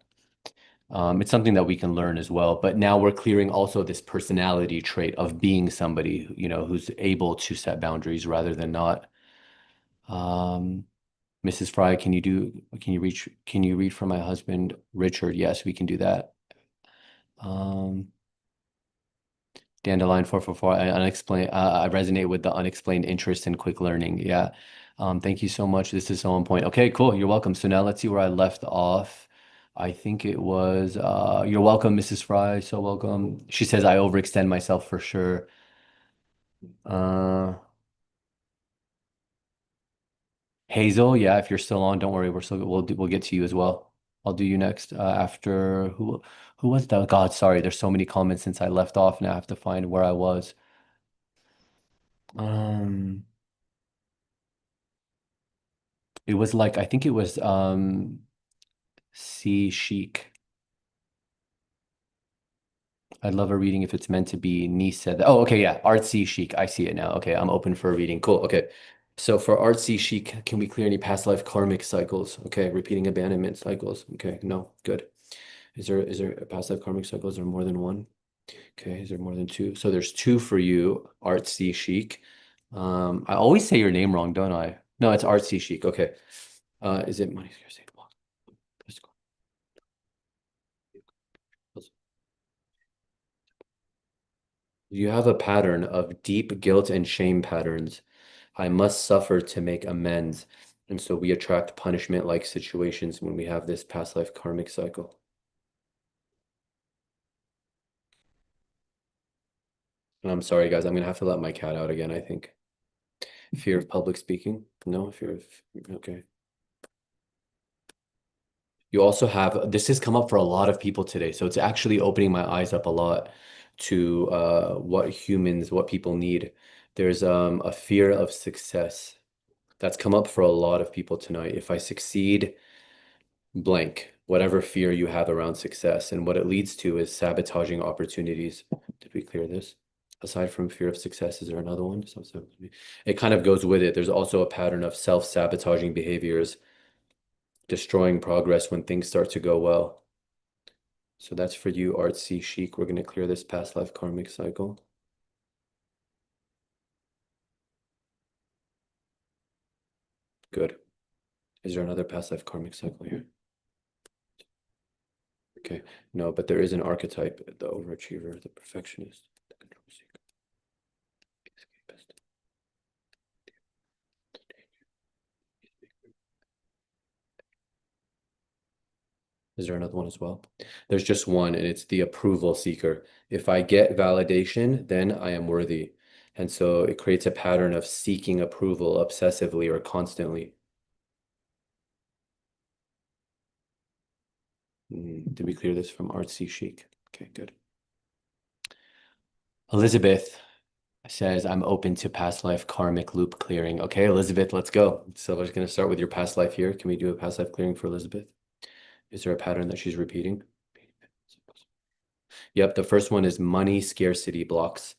It's something that we can learn as well. But now we're clearing also this personality trait of being somebody, who's able to set boundaries rather than not. Um, Mrs. Fry, can you read for my husband, Richard? Yes, we can do that. Um, Dandelion 444, I resonate with the unexplained interest and quick learning. Yeah. Thank you so much. This is so on point. Okay, cool. You're welcome. So now let's see where I left off. I think it was you're welcome, Mrs. Fry. So welcome. She says I overextend myself for sure. Uh Hazel, yeah, if you're still on, don't worry. We'll get to you as well. I'll do you next. After who was that? God, sorry. There's so many comments since I left off. Now I have to find where I was. Um, it was like I think it was C Chic. I'd love a reading if it's meant to be. Niece said that. Oh, okay, yeah. Artsy Chic. I see it now. Okay, I'm open for a reading. Cool. Okay. So for Artsy Chic, can we clear any past life karmic cycles? Okay, repeating abandonment cycles. Okay, no, good. Is there a past life karmic cycle? Is there more than one? Okay, is there more than two? So there's two for you, Artsy Chic. I always say your name wrong, don't I? No, it's Artsy Chic. Okay. Is it money scarcity? You have a pattern of deep guilt and shame patterns. I must suffer to make amends. And so we attract punishment-like situations when we have this past life karmic cycle. And I'm sorry, guys, I'm gonna have to let my cat out again, I think. Fear of public speaking? No, fear of, okay. You also have, this has come up for a lot of people today. So it's actually opening my eyes up a lot to what people need. There's a fear of success. That's come up for a lot of people tonight. If I succeed, blank, whatever fear you have around success. And what it leads to is sabotaging opportunities. Did we clear this? Aside from fear of success, is there another one? It kind of goes with it. There's also a pattern of self-sabotaging behaviors, destroying progress when things start to go well. So that's for you, Artsy Chic. We're going to clear this past life karmic cycle. Good. Is there another past life karmic cycle here? Okay. No, but there is an archetype, the overachiever, the perfectionist, the control seeker, the escapist. Is there another one as well? There's just one, and it's the approval seeker. If I get validation, then I am worthy. And so it creates a pattern of seeking approval obsessively or constantly. Did we clear this from Artsy Chic? Okay, good. Elizabeth says, I'm open to past life karmic loop clearing. Okay, Elizabeth, let's go. So we're just going to start with your past life here. Can we do a past life clearing for Elizabeth? Is there a pattern that she's repeating? Yep, the first one is money scarcity blocks.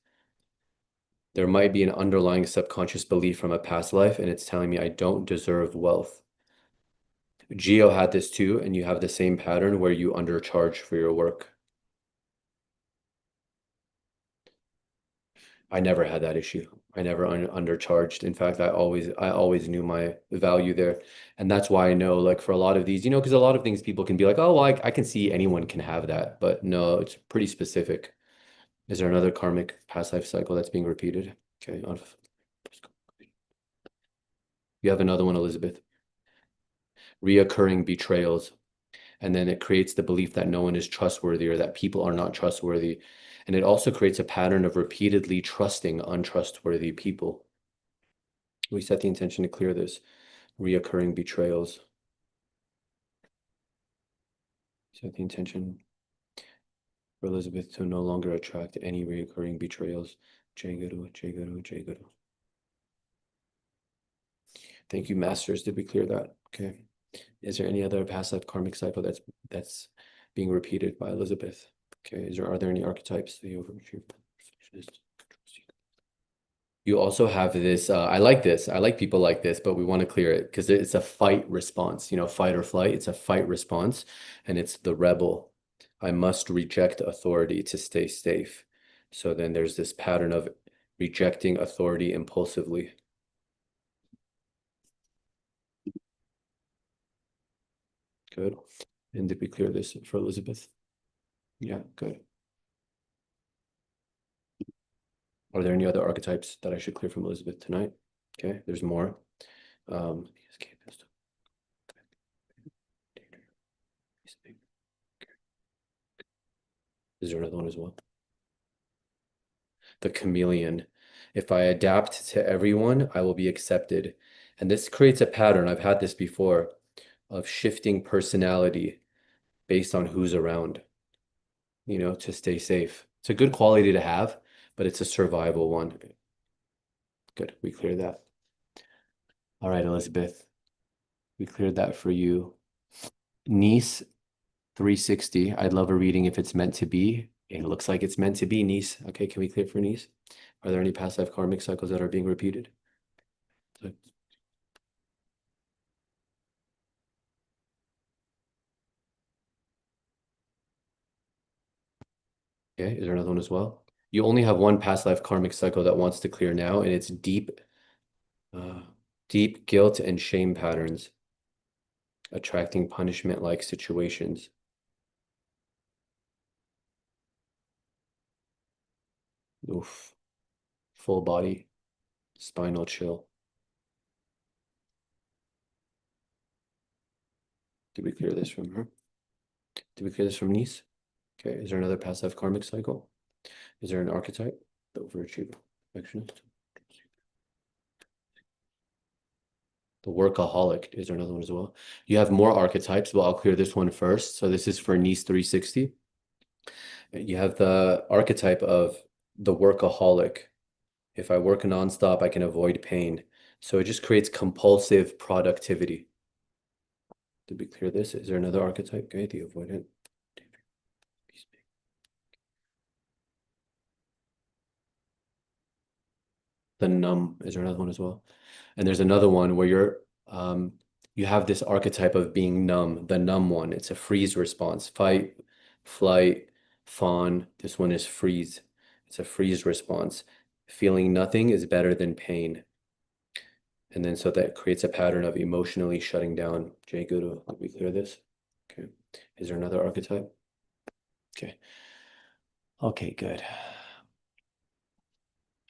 There might be an underlying subconscious belief from a past life, and it's telling me I don't deserve wealth. Geo had this too, and you have the same pattern where you undercharge for your work. I never had that issue. I never undercharged. In fact, I always knew my value there. And that's why I know, like for a lot of these, because a lot of things people can be like, oh, well, I can see anyone can have that. But no, it's pretty specific. Is there another karmic past life cycle that's being repeated? Okay. You have another one, Elizabeth. Reoccurring betrayals. And then it creates the belief that no one is trustworthy or that people are not trustworthy. And it also creates a pattern of repeatedly trusting untrustworthy people. We set the intention to clear this. Reoccurring betrayals. Set the intention for Elizabeth to no longer attract any reoccurring betrayals. Jai Guru, Jai Guru, Jai Guru. Thank you, Masters. Did we clear that? Okay. Is there any other past life karmic cycle that's being repeated by Elizabeth? Okay. Are there any archetypes? The overachiever, perfectionist, control seeker. You also have this. I like this. I like people like this, but we want to clear it because it's a fight response. Fight or flight. It's a fight response, and it's the rebel. I must reject authority to stay safe. So then there's this pattern of rejecting authority impulsively. Good. And did we clear this for Elizabeth? Yeah, good. Are there any other archetypes that I should clear from Elizabeth tonight? Okay, there's more. Escapist. Is there another one as well? The chameleon. If I adapt to everyone, I will be accepted. And this creates a pattern. I've had this before of shifting personality. based on who's around, to stay safe. It's a good quality to have, but it's a survival one. Good, we cleared that. All right, Elizabeth, we cleared that for you. Niece 360. I'd love a reading if it's meant to be. It looks like it's meant to be, niece. Okay, can we clear for niece? Are there any past life karmic cycles that are being repeated? Okay, is there another one as well? You only have one past life karmic cycle that wants to clear now, and it's uh, deep guilt and shame patterns, attracting punishment-like situations. Oof, full body, spinal chill. Did we clear this from her? Did we clear this from niece? Okay, is there another past life karmic cycle? Is there an archetype? The overachiever, perfectionist. The workaholic. Is there another one as well? You have more archetypes, but I'll clear this one first. So this is for niece 360. You have the archetype of the workaholic. If I work nonstop, I can avoid pain. So it just creates compulsive productivity. Did we clear this? Is there another archetype? Okay, the avoidant. The numb. Is there another one as well? And there's another one where you have this archetype of being numb, the numb one. It's a freeze response. Fight, flight, fawn. This one is freeze. It's a freeze response. Feeling nothing is better than pain. And then so that creates a pattern of emotionally shutting down. Jay Guru, let me clear this. Okay. Is there another archetype? Okay. Okay, good.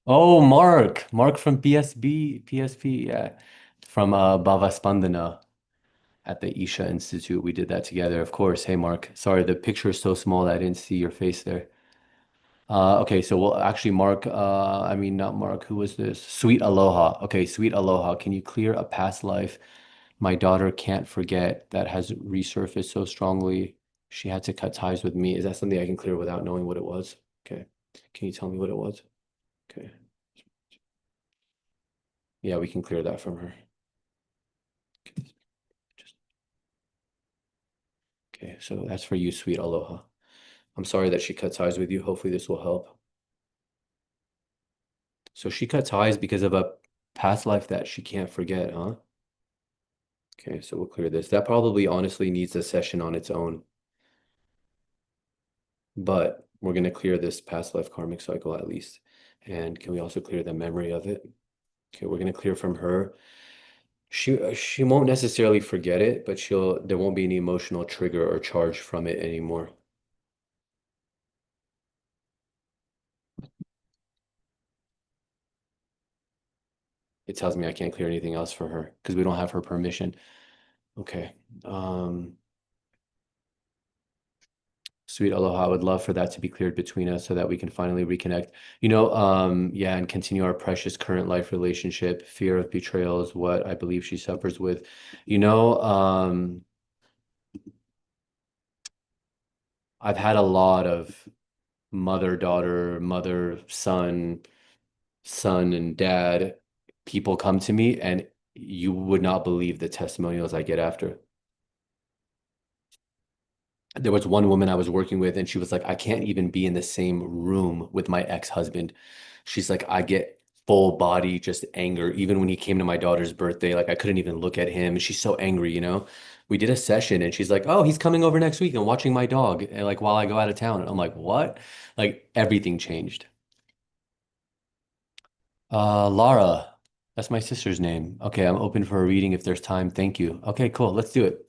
Oh, Mark. Mark from PSP, yeah. From Bhava Spandana at the Isha Institute. We did that together, of course. Hey, Mark. Sorry, the picture is so small that I didn't see your face there. Okay, so well, actually, Mark, I mean, not Mark, who was this? Sweet Aloha. Okay, Sweet Aloha. Can you clear a past life my daughter can't forget that has resurfaced so strongly? She had to cut ties with me. Is that something I can clear without knowing what it was? Okay. Can you tell me what it was? Okay. Yeah, we can clear that from her. Just okay, so that's for you, Sweet Aloha. I'm sorry that she cut ties with you. Hopefully this will help. So she cut ties because of a past life that she can't forget, huh? Okay, so we'll clear this. That probably honestly needs a session on its own, but we're going to clear this past life karmic cycle at least. And can we also clear the memory of it? Okay, we're going to clear from her. She won't necessarily forget it, but there won't be any emotional trigger or charge from it anymore. It tells me I can't clear anything else for her because we don't have her permission. Okay. Sweet aloha. I would love for that to be cleared between us so that we can finally reconnect. Yeah, and continue our precious current life relationship. Fear of betrayal is what I believe she suffers with. You know, I've had a lot of mother-daughter, mother-son, son and dad people come to me, and you would not believe the testimonials I get after. There was one woman I was working with, and she was like, I can't even be in the same room with my ex-husband. She's like, I get full body just anger. Even when he came to my daughter's birthday, like I couldn't even look at him. She's so angry. We did a session and she's like, oh, he's coming over next week and watching my dog, and like while I go out of town. And I'm like, what? Like everything changed. Lara, that's my sister's name. Okay, I'm open for a reading if there's time. Thank you. Okay, cool. Let's do it.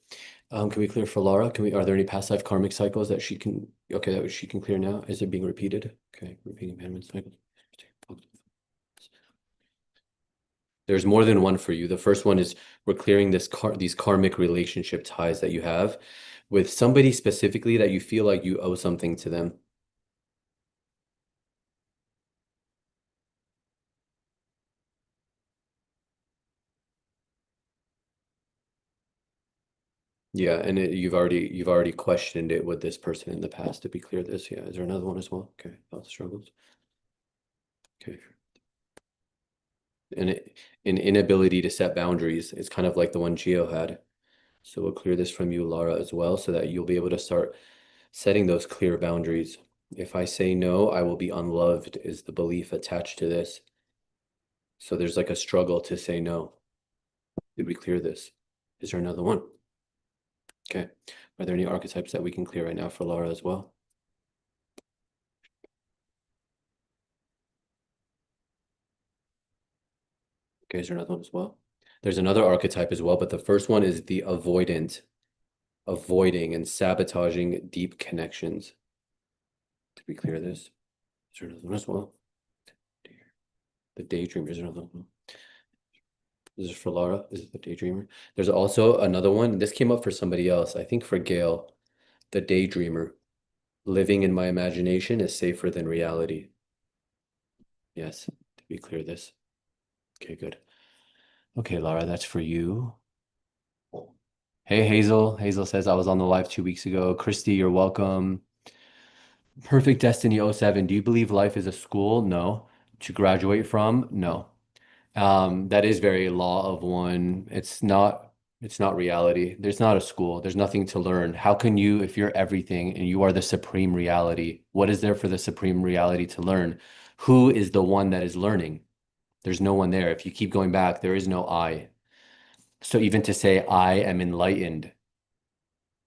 Can we clear for Laura? Are there any past life karmic cycles that she can clear now? Is it being repeated? Okay, repeating abandonment cycles. There's more than one for you. The first one is we're clearing these karmic relationship ties that you have with somebody specifically that you feel like you owe something to them. Yeah, and you've already questioned it with this person in the past to be clear this. Yeah, is there another one as well? Okay, thought struggles. Okay. And an inability to set boundaries is kind of like the one Geo had. So we'll clear this from you, Lara, as well, so that you'll be able to start setting those clear boundaries. If I say no, I will be unloved is the belief attached to this. So there's like a struggle to say no. Did we clear this? Is there another one? Okay. Are there any archetypes that we can clear right now for Lara as well? Okay, is there another one as well? There's another archetype as well, but the first one is the avoidant, avoiding and sabotaging deep connections. Did we clear this? Is there another one as well? The daydreamer is another one. This is for Lara. This is the daydreamer. There's also another one. This came up for somebody else. I think for Gail, the daydreamer. Living in my imagination is safer than reality. Yes. Did we clear this? Okay, good. Okay, Lara, that's for you. Hey, Hazel. Hazel says I was on the live 2 weeks ago. Christy, you're welcome. Perfect Destiny '07. Do you believe life is a school? No. To graduate from? No. That is very law of one. It's not reality. There's not a school. There's nothing to learn. How can you, if you're everything and you are the supreme reality, what is there for the supreme reality to learn? Who is the one that is learning? There's no one there. If you keep going back, there is no I. So even to say I am enlightened,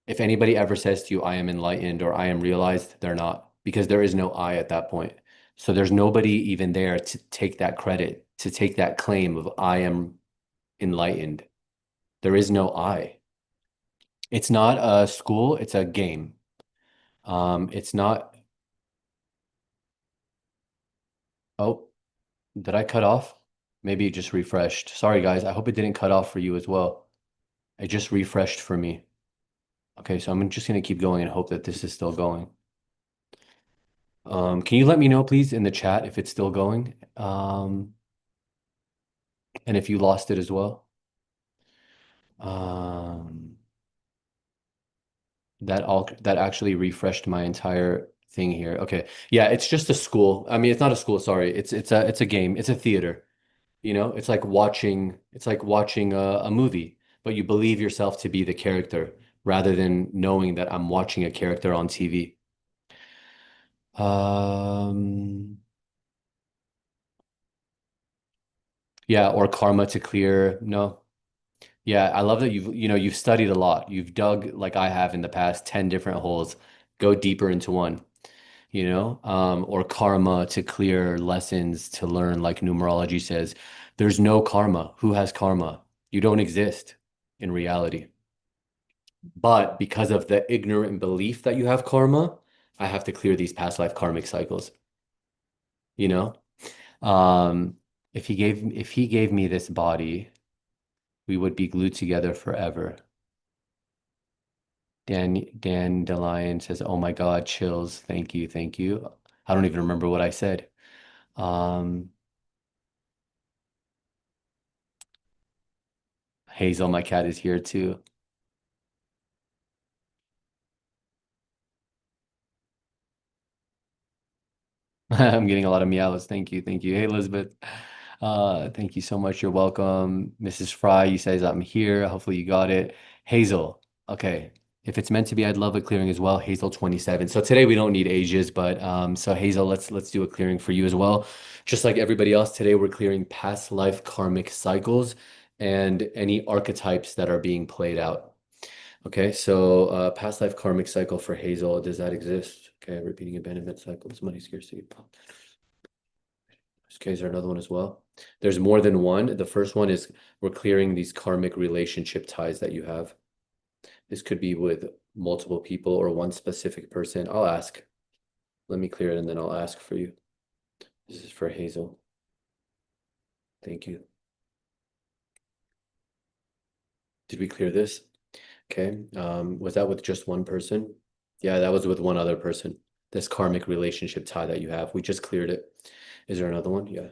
if anybody ever says to you, I am enlightened or I am realized, they're not, because there is no I at that point. So there's nobody even there to take that credit, to take that claim of I am enlightened. There is no I. It's not a school, it's a game. It's not, oh, did I cut off? Maybe it just refreshed. Sorry, guys. I hope it didn't cut off for you as well. It just refreshed for me. Okay, so I'm just going to keep going and hope that this is still going. Can you let me know, please, in the chat if it's still going? And if you lost it as well. Um, that actually refreshed my entire thing here. Okay. Yeah, it's just a school. I mean, it's not a school, sorry. It's a game. It's a theater. You know, it's like watching a movie, but you believe yourself to be the character rather than knowing that I'm watching a character on TV. Um, yeah, or karma to clear. No. Yeah, I love that you've studied a lot. You've dug like I have in the past 10 different holes. Go deeper into one, or karma to clear lessons to learn, like numerology says. There's no karma. Who has karma? You don't exist in reality. But because of the ignorant belief that you have karma, I have to clear these past life karmic cycles, you know? Um, if he gave me this body, we would be glued together forever. Dandelion says, "Oh my God, chills. Thank you, thank you." I don't even remember what I said. Um, Hazel, my cat, is here too. I'm getting a lot of meows. Thank you, thank you. Hey, Elizabeth. Thank you so much. You're welcome. Mrs. Fry, you says I'm here. Hopefully you got it. Hazel. Okay. If it's meant to be, I'd love a clearing as well. Hazel 27. So today we don't need ages, but so Hazel, let's do a clearing for you as well. Just like everybody else, today we're clearing past life karmic cycles and any archetypes that are being played out. Okay, so past life karmic cycle for Hazel, does that exist? Okay, repeating abandonment cycles, money scarcity. Okay, is there another one as well? There's more than one. The first one is we're clearing these karmic relationship ties that you have. This could be with multiple people or one specific person. I'll ask. Let me clear it and then I'll ask for you. This is for Hazel. Thank you. Did we clear this? Okay. Was that with just one person? Yeah, that was with one other person. This karmic relationship tie that you have. We just cleared it. Is there another one? Yeah.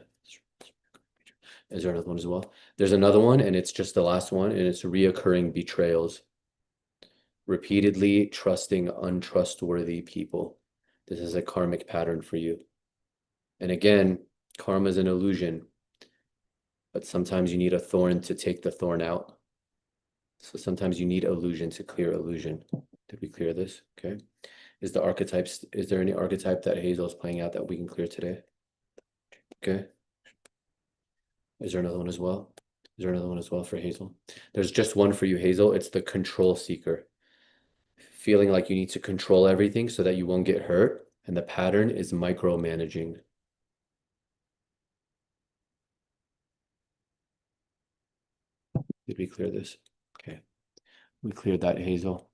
Is there another one as well? There's another one, and it's just the last one, and it's reoccurring betrayals. Repeatedly trusting untrustworthy people. This is a karmic pattern for you. And again, karma is an illusion, but sometimes you need a thorn to take the thorn out. So sometimes you need illusion to clear illusion. Did we clear this? Okay. Is there any archetype that Hazel is playing out that we can clear today? Okay. Is there another one as well? Is there another one as well for Hazel? There's just one for you, Hazel. It's the control seeker. Feeling like you need to control everything so that you won't get hurt. And the pattern is micromanaging. Did we clear this? Okay. We cleared that, Hazel.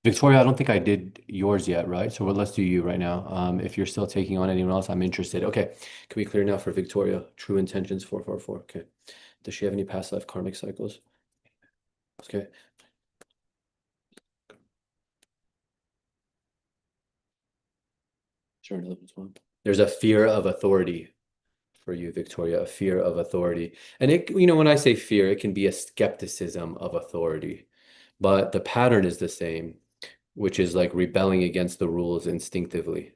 Victoria, I don't think I did yours yet, right? So let's do you right now. If you're still taking on anyone else, I'm interested. Okay. Can we clear now for Victoria? True intentions 444. Okay. Does she have any past life karmic cycles? Okay. Sure, another one. There's a fear of authority for you, Victoria, a fear of authority. And when I say fear, it can be a skepticism of authority, but the pattern is the same, which is like rebelling against the rules instinctively.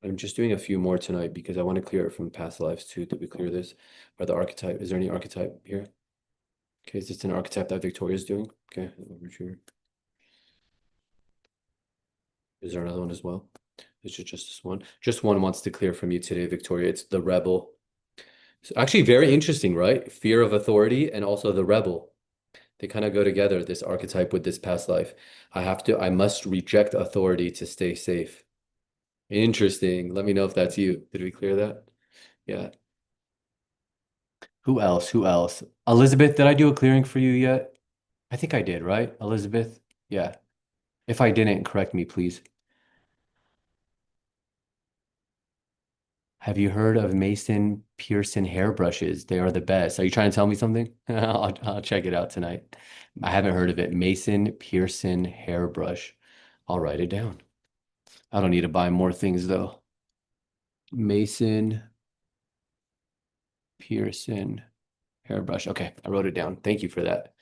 I'm just doing a few more tonight because I want to clear it from past lives too. Did we clear this? Or the archetype? Is there any archetype here? Okay, is this an archetype that Victoria's doing? Okay, over here. Is there another one as well? Is it just this one? Just one wants to clear from you today, Victoria. It's the rebel. So actually, very interesting, right? Fear of authority and also the rebel. They kind of go together, this archetype with this past life. I must reject authority to stay safe. Interesting. Let me know if that's you. Did we clear that? Yeah. Who else? Who else? Elizabeth, did I do a clearing for you yet? I think I did, right? Elizabeth? Yeah. If I didn't, correct me, please. Have you heard of Mason Pearson hairbrushes? They are the best. Are you trying to tell me something? I'll check it out tonight. I haven't heard of it. Mason Pearson hairbrush. I'll write it down. I don't need to buy more things though. Mason Pearson hairbrush. Okay, I wrote it down. Thank you for that.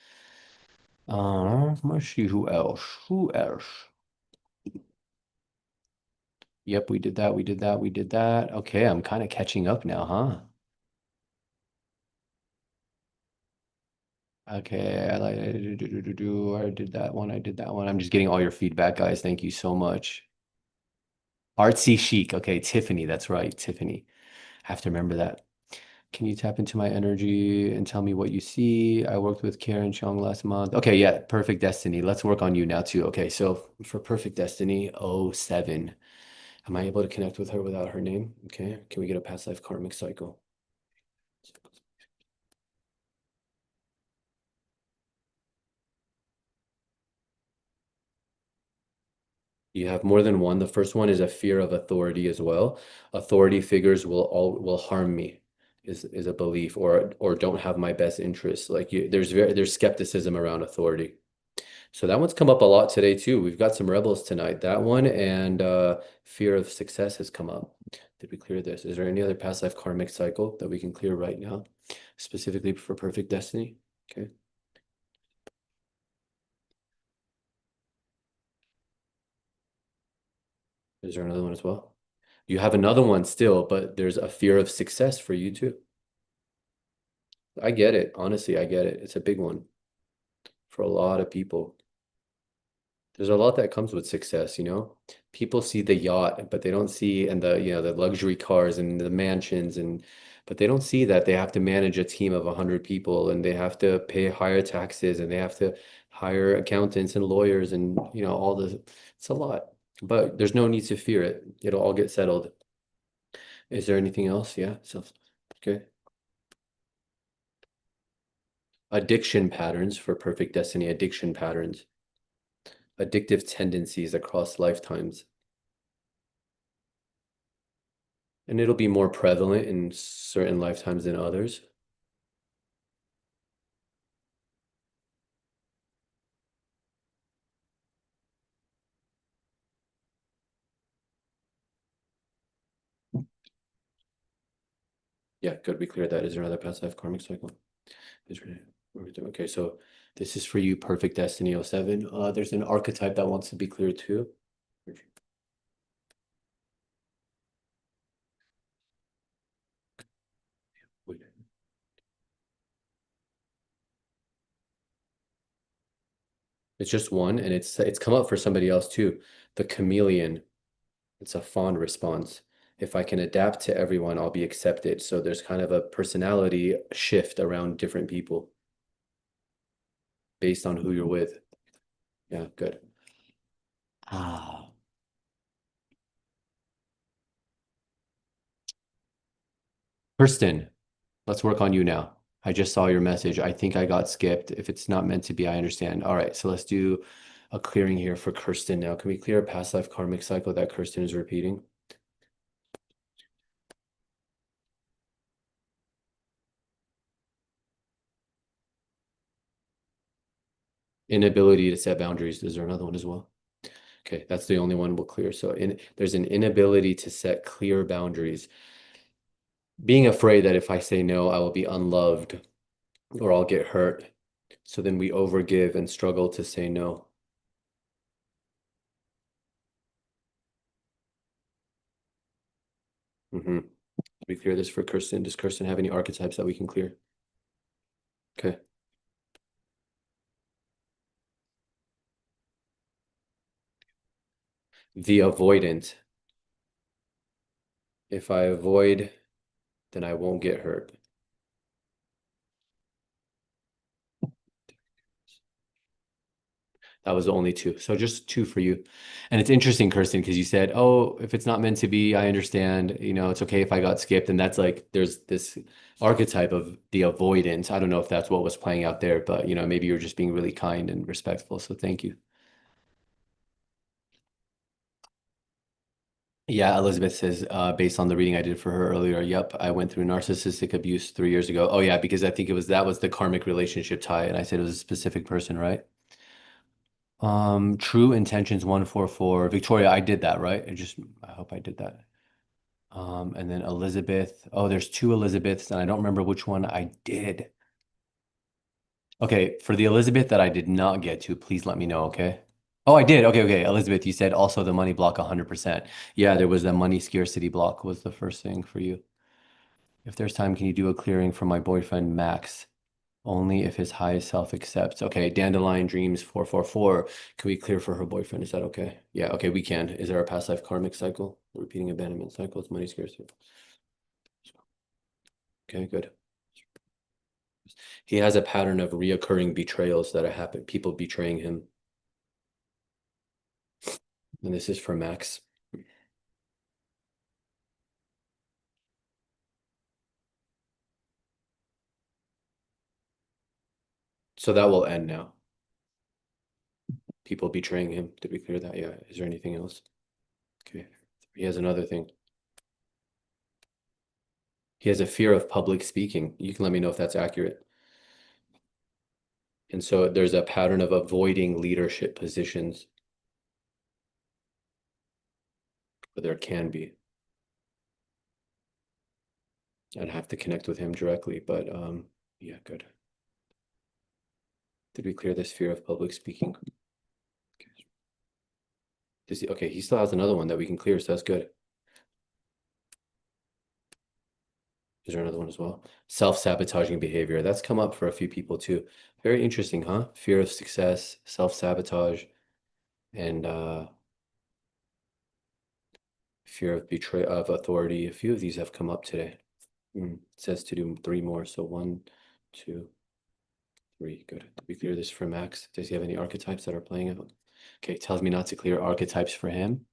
Let's see who else. Who else? Yep, we did that. We did that. We did that. Okay, I'm kind of catching up now, huh? Okay, I like I did that one. I did that one. I'm just getting all your feedback, guys. Thank you so much. Artsy chic. Okay, Tiffany. That's right, Tiffany. I have to remember that. Can you tap into my energy and tell me what you see? I worked with Karen Chung last month. Okay, yeah, Perfect Destiny. Let's work on you now too. Okay, so for Perfect Destiny 07, am I able to connect with her without her name? Okay, can we get a past life karmic cycle? You have more than one. The first one is a fear of authority as well. Authority figures will harm me is a belief or don't have my best interests. Like there's skepticism around authority. So that one's come up a lot today too. We've got some rebels tonight. That one and fear of success has come up. Did we clear this? Is there any other past life karmic cycle that we can clear right now, specifically for perfect destiny? Okay. Is there another one as well? You have another one still, but there's a fear of success for you too. I get it. Honestly, I get it. It's a big one for a lot of people. There's a lot that comes with success, you know? People see the yacht, but they don't see and the luxury cars and the mansions but they don't see that they have to manage a team of 100 people and they have to pay higher taxes and they have to hire accountants and lawyers and all the it's a lot. But there's no need to fear it. It'll all get settled. Is there anything else? Yeah. So okay. Addiction patterns for perfect destiny, addiction patterns, addictive tendencies across lifetimes. And it'll be more prevalent in certain lifetimes than others. Yeah, good. We cleared that. Is there another past life karmic cycle? Is there- Okay, so this is for you, Perfect Destiny 07. There's an archetype that wants to be cleared too. It's just one, and it's come up for somebody else too. The chameleon. It's a fawn response. If I can adapt to everyone, I'll be accepted. So there's kind of a personality shift around different people based on who you're with. Yeah, good. Ah, Kirsten, let's work on you now. I just saw your message. I think I got skipped. If it's not meant to be, I understand. All right, so let's do a clearing here for Kirsten now. Can we clear a past life karmic cycle that Kirsten is repeating? Inability to set boundaries. Is there another one as well? Okay, that's the only one we'll clear. So there's an inability to set clear boundaries. Being afraid that if I say no, I will be unloved or I'll get hurt. So then we overgive and struggle to say no. Mm-hmm. We clear this for Kirsten. Does Kirsten have any archetypes that we can clear? Okay. The avoidant. If I avoid, then I won't get hurt. That was the only two. So just two for you. And it's interesting, Kirsten, because you said, oh, if it's not meant to be, I understand, it's okay if I got skipped. And that's like, there's this archetype of the avoidance. I don't know if that's what was playing out there, but, maybe you're just being really kind and respectful. So thank you. Yeah, Elizabeth says, based on the reading I did for her earlier, yep, I went through narcissistic abuse 3 years ago. Oh, yeah, because I think that was the karmic relationship tie. And I said it was a specific person, right? True intentions 144. Victoria, I did that, right? I hope I did that. And then Elizabeth. Oh, there's two Elizabeths, and I don't remember which one I did. Okay, for the Elizabeth that I did not get to, please let me know, okay? Oh, I did. Okay, okay. Elizabeth, you said also the money block 100%. Yeah, there was the money scarcity block was the first thing for you. If there's time, can you do a clearing for my boyfriend Max? Only if his highest self accepts. Okay, Dandelion Dreams 444. Can we clear for her boyfriend? Is that okay? Yeah, okay, we can. Is there a past life karmic cycle? Repeating abandonment cycle. It's money scarcity. Okay, good. He has a pattern of reoccurring betrayals that happen, people betraying him. And this is for Max. So that will end now. People betraying him. Did we clear that? Yeah. Is there anything else? Okay. He has another thing. He has a fear of public speaking. You can let me know if that's accurate. And so there's a pattern of avoiding leadership positions, but there can be. I'd have to connect with him directly, but yeah, good. Did we clear this fear of public speaking? Okay, he still has another one that we can clear, so that's good. Is there another one as well? Self-sabotaging behavior. That's come up for a few people too. Very interesting, huh? Fear of success, self-sabotage, and fear of betray of authority. A few of these have come up today. It says to do three more. So 1, 2, 3. Good. Did we clear this for Max? Does he have any archetypes that are playing out? Okay, tells me not to clear archetypes for him.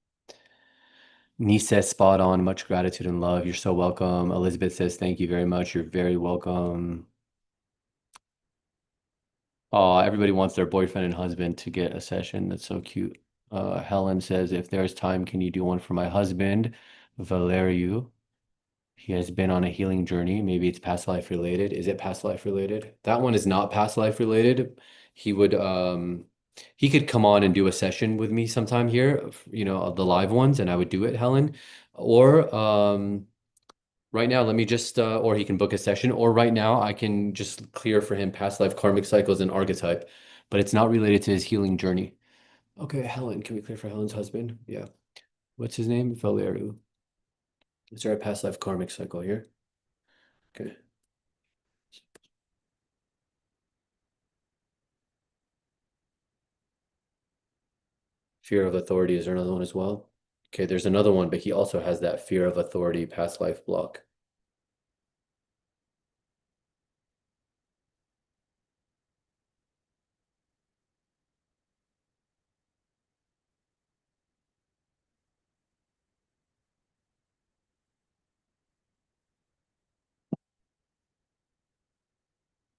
Niece says spot on. Much gratitude and love. You're so welcome. Elizabeth says thank you very much. You're very welcome. Oh, everybody wants their boyfriend and husband to get a session. That's so cute. Helen says, if there's time, can you do one for my husband, Valeriu? He has been on a healing journey. Maybe it's past life related. Is it past life related? That one is not past life related. He would he could come on and do a session with me sometime here, of the live ones, and I would do it, Helen. Or Right now, let me just, or he can book a session, or right now I can just clear for him past life karmic cycles and archetype, but it's not related to his healing journey. Okay, Helen, can we clear for Helen's husband? Yeah. What's his name? Valeru. Is there a past life karmic cycle here? Okay. Fear of authority. Is there another one as well? Okay, there's another one, but he also has that fear of authority past life block.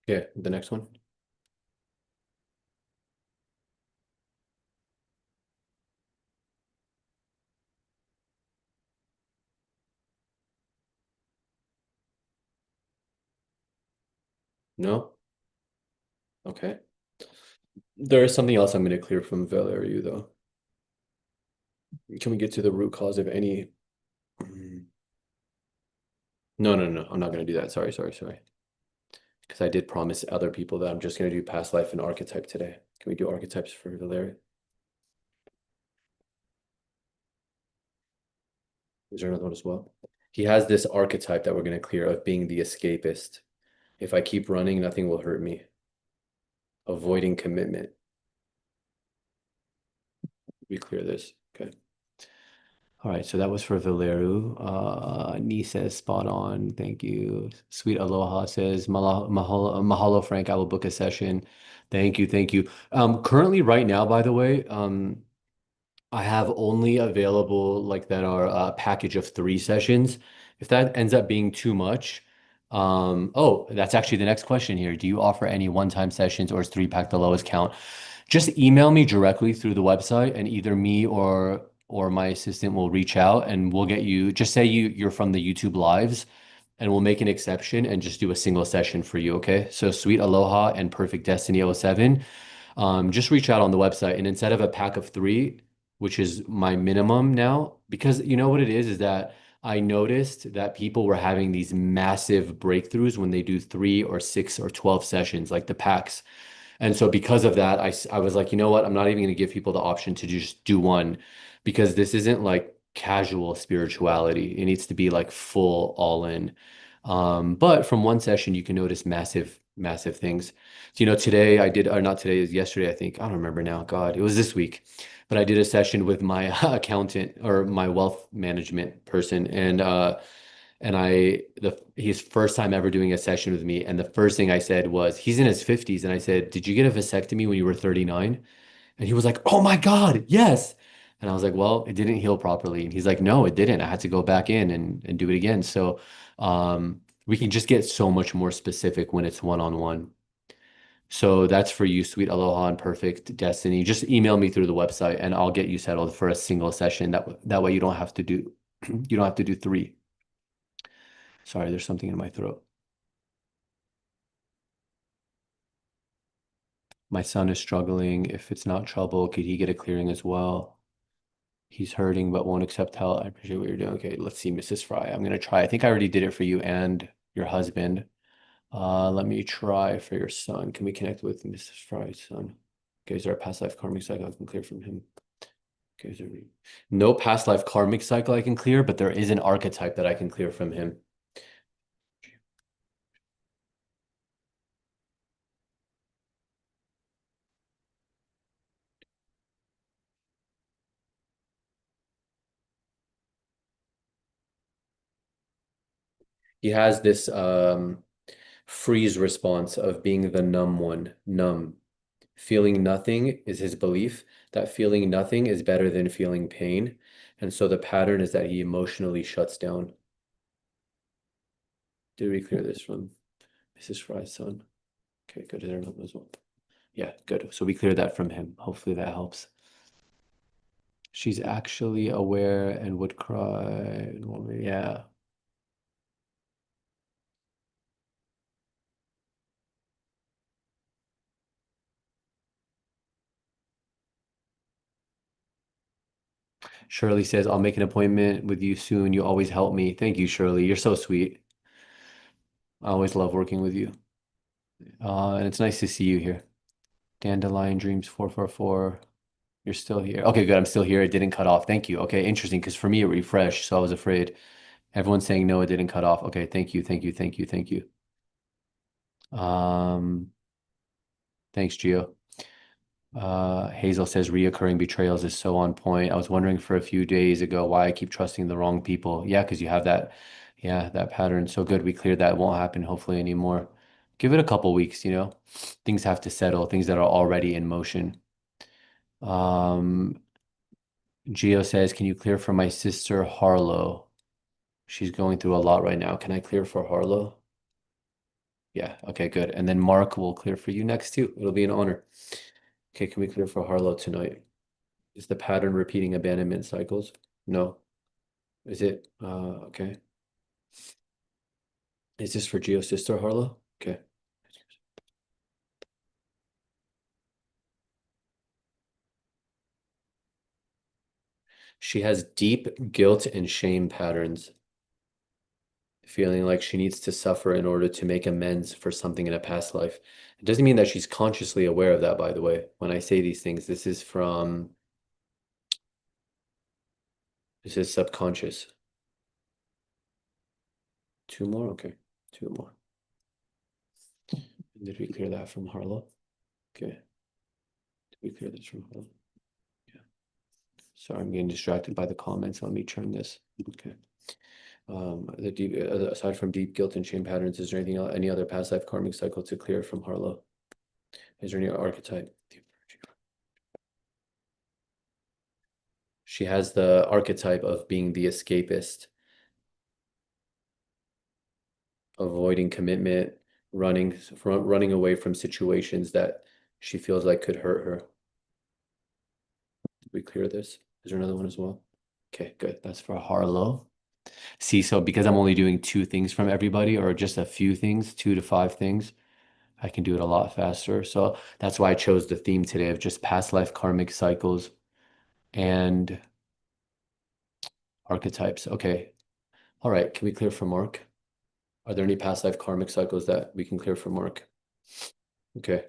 Okay, the next one. No? Okay. There is something else I'm going to clear from Valeru, though. Can we get to the root cause of any? No, no, no. I'm not going to do that. Sorry, sorry, sorry. Because I did promise other people that I'm just going to do past life and archetype today. Can we do archetypes for Valeria? Is there another one as well? He has this archetype that we're going to clear of being the escapist. If I keep running, nothing will hurt me. Avoiding commitment. We clear this. Okay. All right, so that was for Valeru. Nee says spot on. Thank you. Sweet Aloha says mahalo, Frank. I will book a session. Thank you, thank you. Currently, right now, by the way, I have only available like that are a package of 3 sessions. If that ends up being too much, oh, that's actually the next question here. Do you offer any one-time sessions or is 3 pack the lowest count? Just email me directly through the website and either me or my assistant will reach out and we'll get you, just say you're from the YouTube lives and we'll make an exception and just do a single session for you, okay? So Sweet Aloha and Perfect Destiny '07. Just reach out on the website and instead of a pack of 3, which is my minimum now, because you know what it is that I noticed that people were having these massive breakthroughs when they do 3 or 6 or 12 sessions, like the packs. And so because of that, I was like, you know what? I'm not even going to give people the option to just do one because this isn't like casual spirituality. It needs to be like full all in. But from one session, you can notice massive, massive things. So, today I did, or not today, is yesterday, I think. I don't remember now. God, it was this week. But I did a session with my accountant or my wealth management person. And his first time ever doing a session with me. And the first thing I said was, he's in his 50s. And I said, did you get a vasectomy when you were 39? And he was like, oh my God, yes. And I was like, well, it didn't heal properly. And he's like, no, it didn't. I had to go back in and do it again. So we can just get so much more specific when it's one-on-one. So that's for you, Sweet Aloha and Perfect Destiny. Just email me through the website and I'll get you settled for a single session. That way you don't have to do you don't have to do 3. Sorry, there's something in my throat. My son is struggling. If it's not trouble, could he get a clearing as well? He's hurting but won't accept help. I appreciate what you're doing. Okay, let's see, Mrs. Fry. I'm gonna try. I think I already did it for you and your husband. Let me try for your son. Can we connect with Mrs. Fry's son? Okay, is there a past life karmic cycle I can clear from him? Okay, is there no past life karmic cycle I can clear, but there is an archetype that I can clear from him. He has this freeze response of being the numb one, numb. Feeling nothing is his belief that feeling nothing is better than feeling pain. And so the pattern is that he emotionally shuts down. Did we clear this from Mrs. Fry's son? Okay, good. Is there another as well? Yeah, good. So we cleared that from him. Hopefully that helps. She's actually aware and would cry. Yeah. Shirley says, I'll make an appointment with you soon. You always help me. Thank you, Shirley. You're so sweet. I always love working with you. And it's nice to see you here. Dandelion Dreams 444. You're still here. Okay, good. I'm still here. It didn't cut off. Thank you. Okay, interesting. Because for me, it refreshed, so I was afraid. Everyone's saying no, it didn't cut off. Okay, thank you, thank you, thank you, thank you. Um, thanks, Gio. Hazel says reoccurring betrayals is so on point. I was wondering for a few days ago why I keep trusting the wrong people. Yeah, because you have that, yeah, that pattern. So good. We cleared that. It won't happen hopefully anymore. Give it a couple weeks, you know. Things have to settle, things that are already in motion. Um, Gio says, can you clear for my sister Harlow? She's going through a lot right now. Can I clear for Harlow? Yeah, okay, good. And then Mark will clear for you next too. It'll be an honor. Okay, can we clear for Harlow tonight? Is the pattern repeating abandonment cycles? No. Is it? Okay. Is this for Geo's sister, Harlow? Okay. She has deep guilt and shame patterns, feeling like she needs to suffer in order to make amends for something in a past life. It doesn't mean that she's consciously aware of that, by the way. When I say these things, this is subconscious. Two more? Okay. Two more. Did we clear that from Harlow? Okay. Did we clear this from Harlow? Yeah. Sorry, I'm getting distracted by the comments. Let me turn this. Okay. Aside from deep guilt and shame patterns, is there anything else, any other past life karmic cycle to clear from Harlow? Is there any archetype? She has the archetype of being the escapist, avoiding commitment, running away from situations that she feels like could hurt her. Did we clear this? Is there another one as well? Okay, good. That's for Harlow. See, so because I'm only doing two things from everybody, or just a few things, 2 to 5 things, I can do it a lot faster. So that's why I chose the theme today of just past life karmic cycles and archetypes. Okay. All right. Can we clear for Mark? Are there any past life karmic cycles that we can clear for Mark? Okay.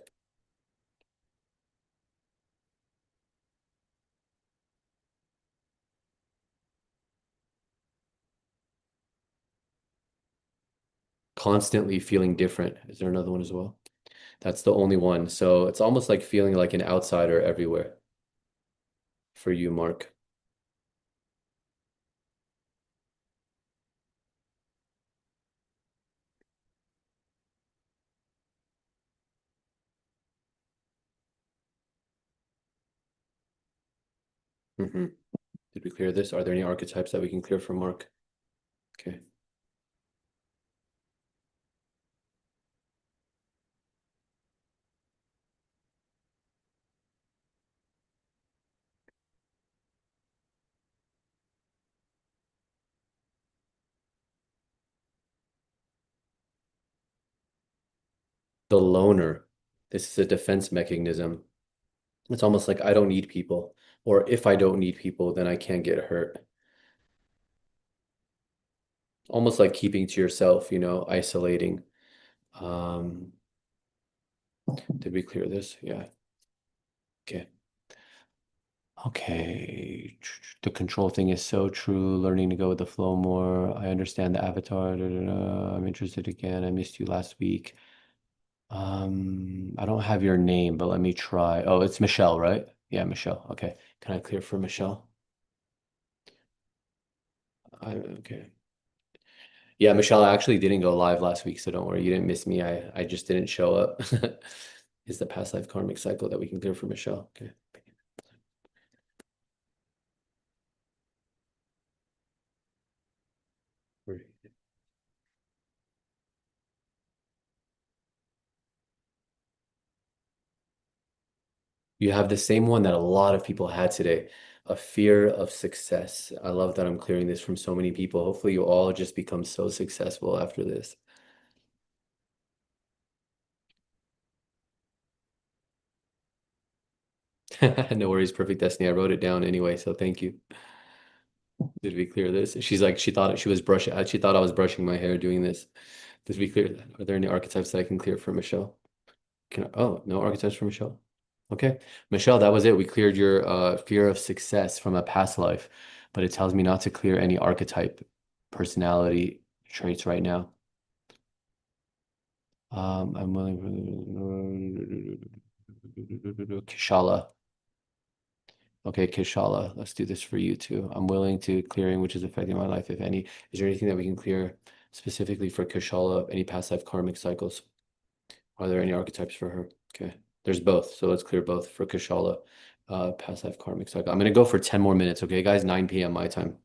Constantly feeling different. Is there another one as well? That's the only one. So it's almost like feeling like an outsider everywhere for you, Mark. Hmm. Did we clear this? Are there any archetypes that we can clear for Mark? Okay. The loner. This is a defense mechanism. It's almost like I don't need people, or if I don't need people, then I can't get hurt. Almost like keeping to yourself, isolating. Um, did we clear this? Yeah. Okay. Okay. The control thing is so true. Learning to go with the flow more. I understand the avatar. Da, da, da. I'm interested again. I missed you last week. I don't have your name, but let me try. Oh, it's Michelle, right? Yeah, Michelle. Okay. Can I clear for Michelle? Okay. Yeah, Michelle, I actually didn't go live last week, so don't worry. You didn't miss me. I just didn't show up. Is the past life karmic cycle that we can clear for Michelle? Okay. You have the same one that a lot of people had today, a fear of success. I love that I'm clearing this from so many people. Hopefully, you all just become so successful after this. No worries, perfect destiny. I wrote it down anyway, so thank you. Did we clear this? She's like, she thought she was brushing, she thought I was brushing my hair doing this. Did we clear that? Are there any archetypes that I can clear for Michelle? Oh, no archetypes for Michelle. Okay. Michelle, that was it. We cleared your fear of success from a past life, but it tells me not to clear any archetype personality traits right now. I'm willing for Kishala. Okay, Kishala, let's do this for you too. I'm willing to clearing which is affecting my life, if any. Is there anything that we can clear specifically for Kishala, any past life karmic cycles? Are there any archetypes for her? Okay, there's both. So let's clear both for Kishala, past life karmic cycle. I'm gonna go for 10 more minutes, okay, guys? 9 p.m. my time.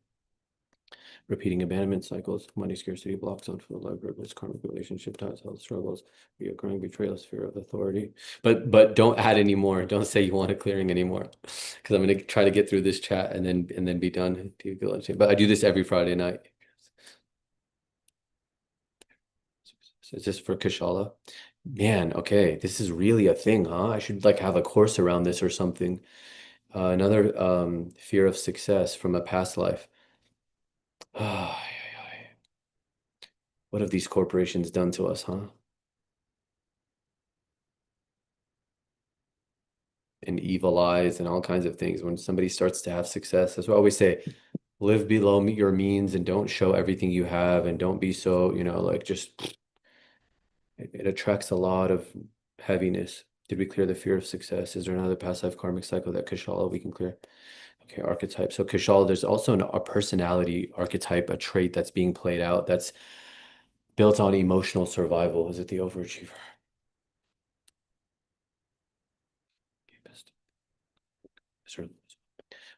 Repeating abandonment cycles, money scarcity, blocks on for the love purpose, karmic relationship ties, health struggles, reoccurring betrayals, fear of authority. But don't add any more. Don't say you want a clearing anymore, because I'm gonna try to get through this chat and then be done. Do you feel like But I do this every Friday night. So it's just for Kashala. Man, okay, this is really a thing, huh? I should like have a course around this or something. Another fear of success from a past life. What have these corporations done to us, huh? And evil eyes and all kinds of things. When somebody starts to have success, that's what I always say, live below your means and don't show everything you have and don't be so, like just it attracts a lot of heaviness. Did we clear the fear of success? Is there another past life karmic cycle that Kashala we can clear? Okay, archetype. So Kashala, there's also a personality archetype, a trait that's being played out that's built on emotional survival. Is it the overachiever?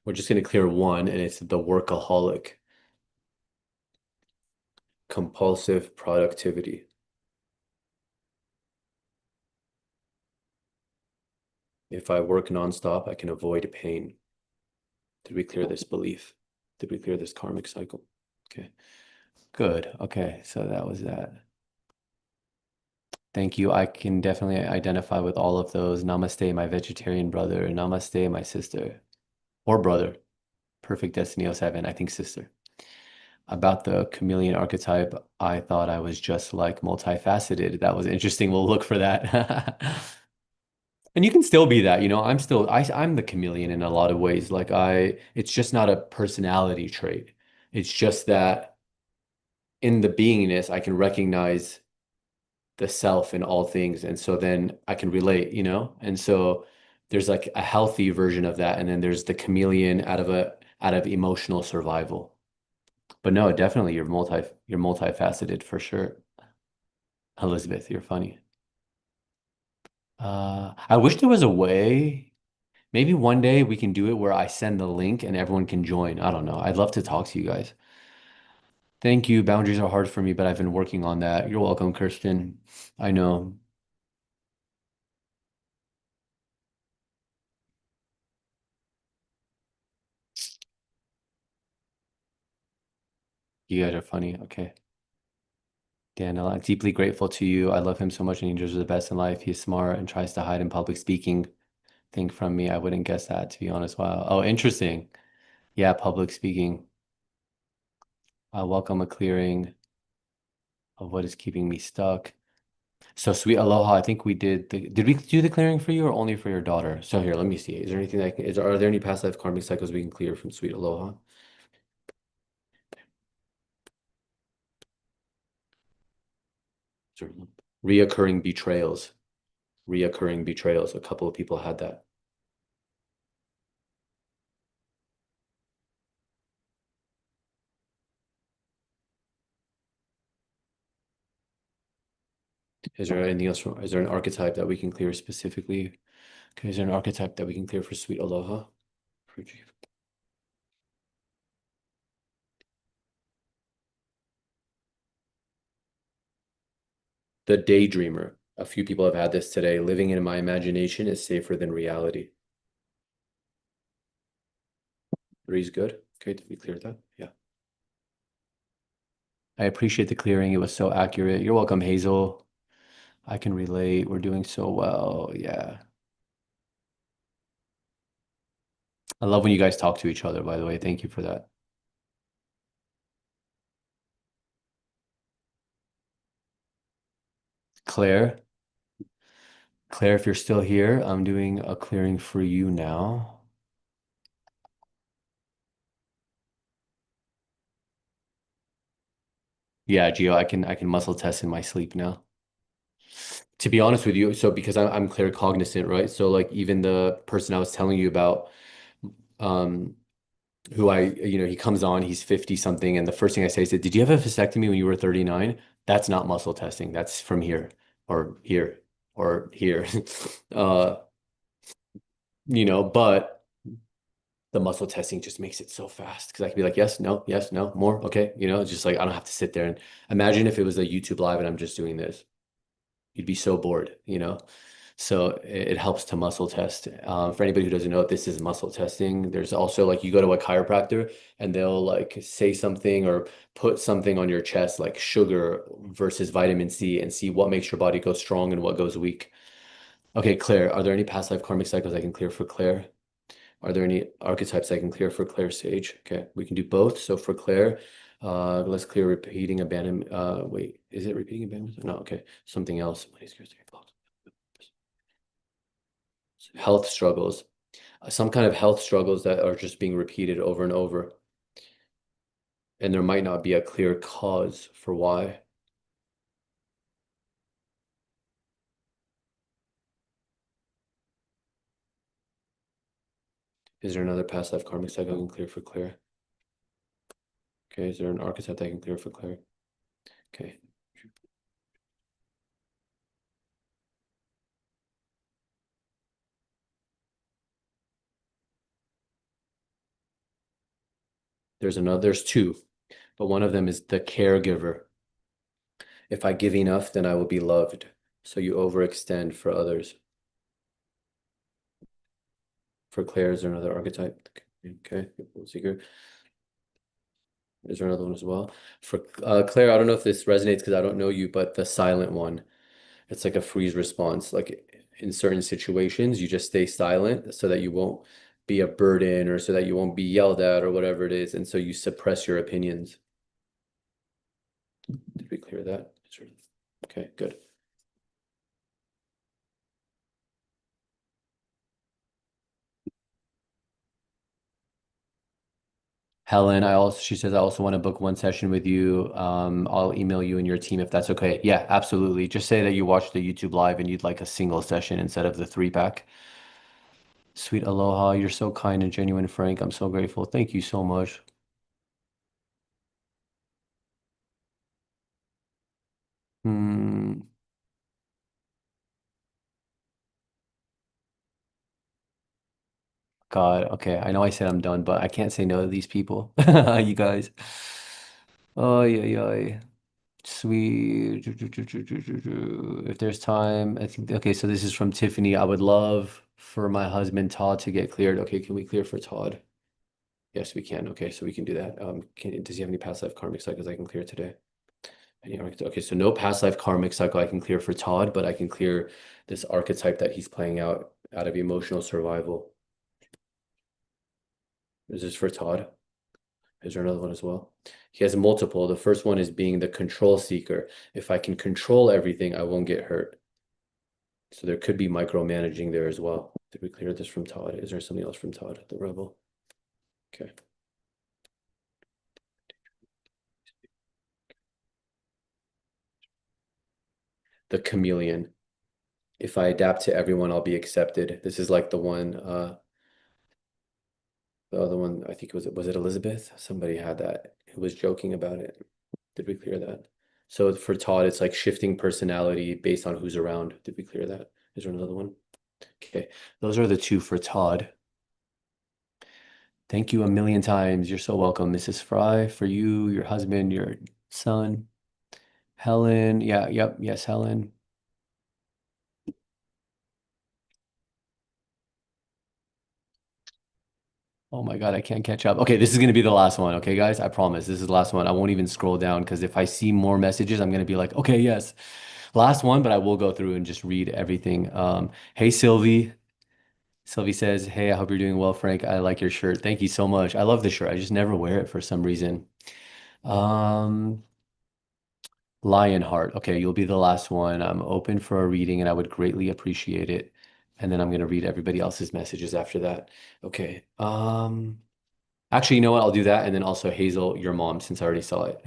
We're just going to clear one, and it's the workaholic, compulsive productivity. If I work nonstop, I can avoid pain. Did we clear this belief? Did we clear this karmic cycle? Okay, good. Okay, so that was that. Thank you. I can definitely identify with all of those. Namaste, my vegetarian brother. Namaste, my sister or brother. Perfect Destiny oh 07, I think sister. About the chameleon archetype, I thought I was just like multifaceted. That was interesting. We'll look for that. And you can still be that, I'm the chameleon in a lot of ways. It's just not a personality trait. It's just that in the beingness, I can recognize the self in all things. And so then I can relate. And so there's like a healthy version of that. And then there's the chameleon out of emotional survival. But no, definitely you're multifaceted for sure. Elizabeth, you're funny. I wish there was a way. Maybe one day we can do it where I send the link and everyone can join. I don't know. I'd love to talk to you guys. Thank you. Boundaries are hard for me, but I've been working on that. You're welcome, Kirsten. I know. You guys are funny. Okay. Daniel, I'm deeply grateful to you. I love him so much and he deserves the best in life. He's smart and tries to hide in public speaking thing from me. I wouldn't guess that, to be honest. Wow. Oh, interesting. Yeah, public speaking. I welcome a clearing of what is keeping me stuck. So sweet aloha, I think did we do the clearing for you or only for your daughter? So here, let me see. Is there anything are there any past life karmic cycles we can clear from sweet aloha? Sort of reoccurring betrayals. Reoccurring betrayals. A couple of people had that. Is there anything else is there an archetype that we can clear specifically? Okay, is there an archetype that we can clear for sweet aloha? The daydreamer. A few people have had this today. Living in my imagination is safer than reality. Three's good. Okay, did we clear that? Yeah. I appreciate the clearing. It was so accurate. You're welcome, Hazel. I can relate. We're doing so well. Yeah. I love when you guys talk to each other, by the way. Thank you for that. Claire, Claire, if you're still here, I'm doing a clearing for you now. Yeah, Gio, I can muscle test in my sleep now. To be honest with you, so because I'm clear cognizant, right? So like even the person I was telling you about, um, who he comes on, he's 50 something, and the first thing I say is, did you have a vasectomy when you were 39? That's not muscle testing. That's from here or here or here. Uh, but the muscle testing just makes it so fast because I can be like, yes, no, more. Okay. It's just like I don't have to sit there and imagine if it was a YouTube live and I'm just doing this. You'd be so bored. So it helps to muscle test. For anybody who doesn't know, this is muscle testing. There's also like you go to a chiropractor and they'll like say something or put something on your chest like sugar versus vitamin C and see what makes your body go strong and what goes weak. Okay, Claire, are there any past life karmic cycles I can clear for Claire? Are there any archetypes I can clear for Claire Sage? Okay, we can do both. So for Claire, let's clear repeating abandonment. Wait, is it repeating abandonment? No, okay, something else. Health struggles, some kind of health struggles that are just being repeated over and over, and there might not be a clear cause for why. Is there another past life karmic cycle I can clear for Claire? Okay, is there an archetype I can clear for Claire? Okay. There's two, but one of them is the caregiver. If I give enough, then I will be loved. So you overextend for others. For Claire, is there another archetype? Okay, seeker. Is there another one as well? For Claire, I don't know if this resonates because I don't know you, but the silent one, it's like a freeze response. Like in certain situations, you just stay silent so that you won't be a burden or so that you won't be yelled at or whatever it is. And so you suppress your opinions. Did we clear that? Okay, good. Helen, she says, I also want to book one session with you. I'll email you and your team if that's okay. Yeah, absolutely. Just say that you watched the YouTube live and you'd like a single session instead of the three pack. Sweet aloha. You're so kind and genuine, Frank. I'm so grateful. Thank you so much. Hmm. God, okay. I know I said I'm done, but I can't say no to these people. You guys. Oh, yeah, yeah. Sweet. If there's time, I think, okay, so this is from Tiffany. I would love for my husband Todd to get cleared. Okay, can we clear for Todd? Yes, we can. Okay, so we can do that. Does he have any past life karmic cycles I can clear today? Okay, so no past life karmic cycle I can clear for Todd, but I can clear this archetype that he's playing out of emotional survival. Is this for Todd? Is there another one as well? He has multiple. The first one is being the control seeker. If I can control everything, I won't get hurt. So there could be micromanaging there as well. Did we clear this from Todd? Is there something else from Todd, the rebel? Okay. The chameleon. If I adapt to everyone, I'll be accepted. This is like the other one, I think was it Elizabeth? Somebody had that who was joking about it. Did we clear that? So for Todd, it's like shifting personality based on who's around. Did we clear that? Is there another one? Okay, those are the two for Todd. Thank you a million times. You're so welcome, Mrs. Fry, for you, your husband, your son, Helen. Yeah, yep, yes, Helen. Oh my God, I can't catch up. Okay, this is gonna be the last one. Okay, guys, I promise this is the last one. I won't even scroll down because if I see more messages, I'm gonna be like, okay, yes, last one, but I will go through and just read everything. Hey Sylvie. Sylvie says, hey, I hope you're doing well, Frank. I like your shirt. Thank you so much. I love the shirt. I just never wear it for some reason. Um, Lionheart. Okay, you'll be the last one. I'm open for a reading and I would greatly appreciate it. And then I'm gonna read everybody else's messages after that. Okay. Actually, you know what? I'll do that. And then also Hazel, your mom, since I already saw it.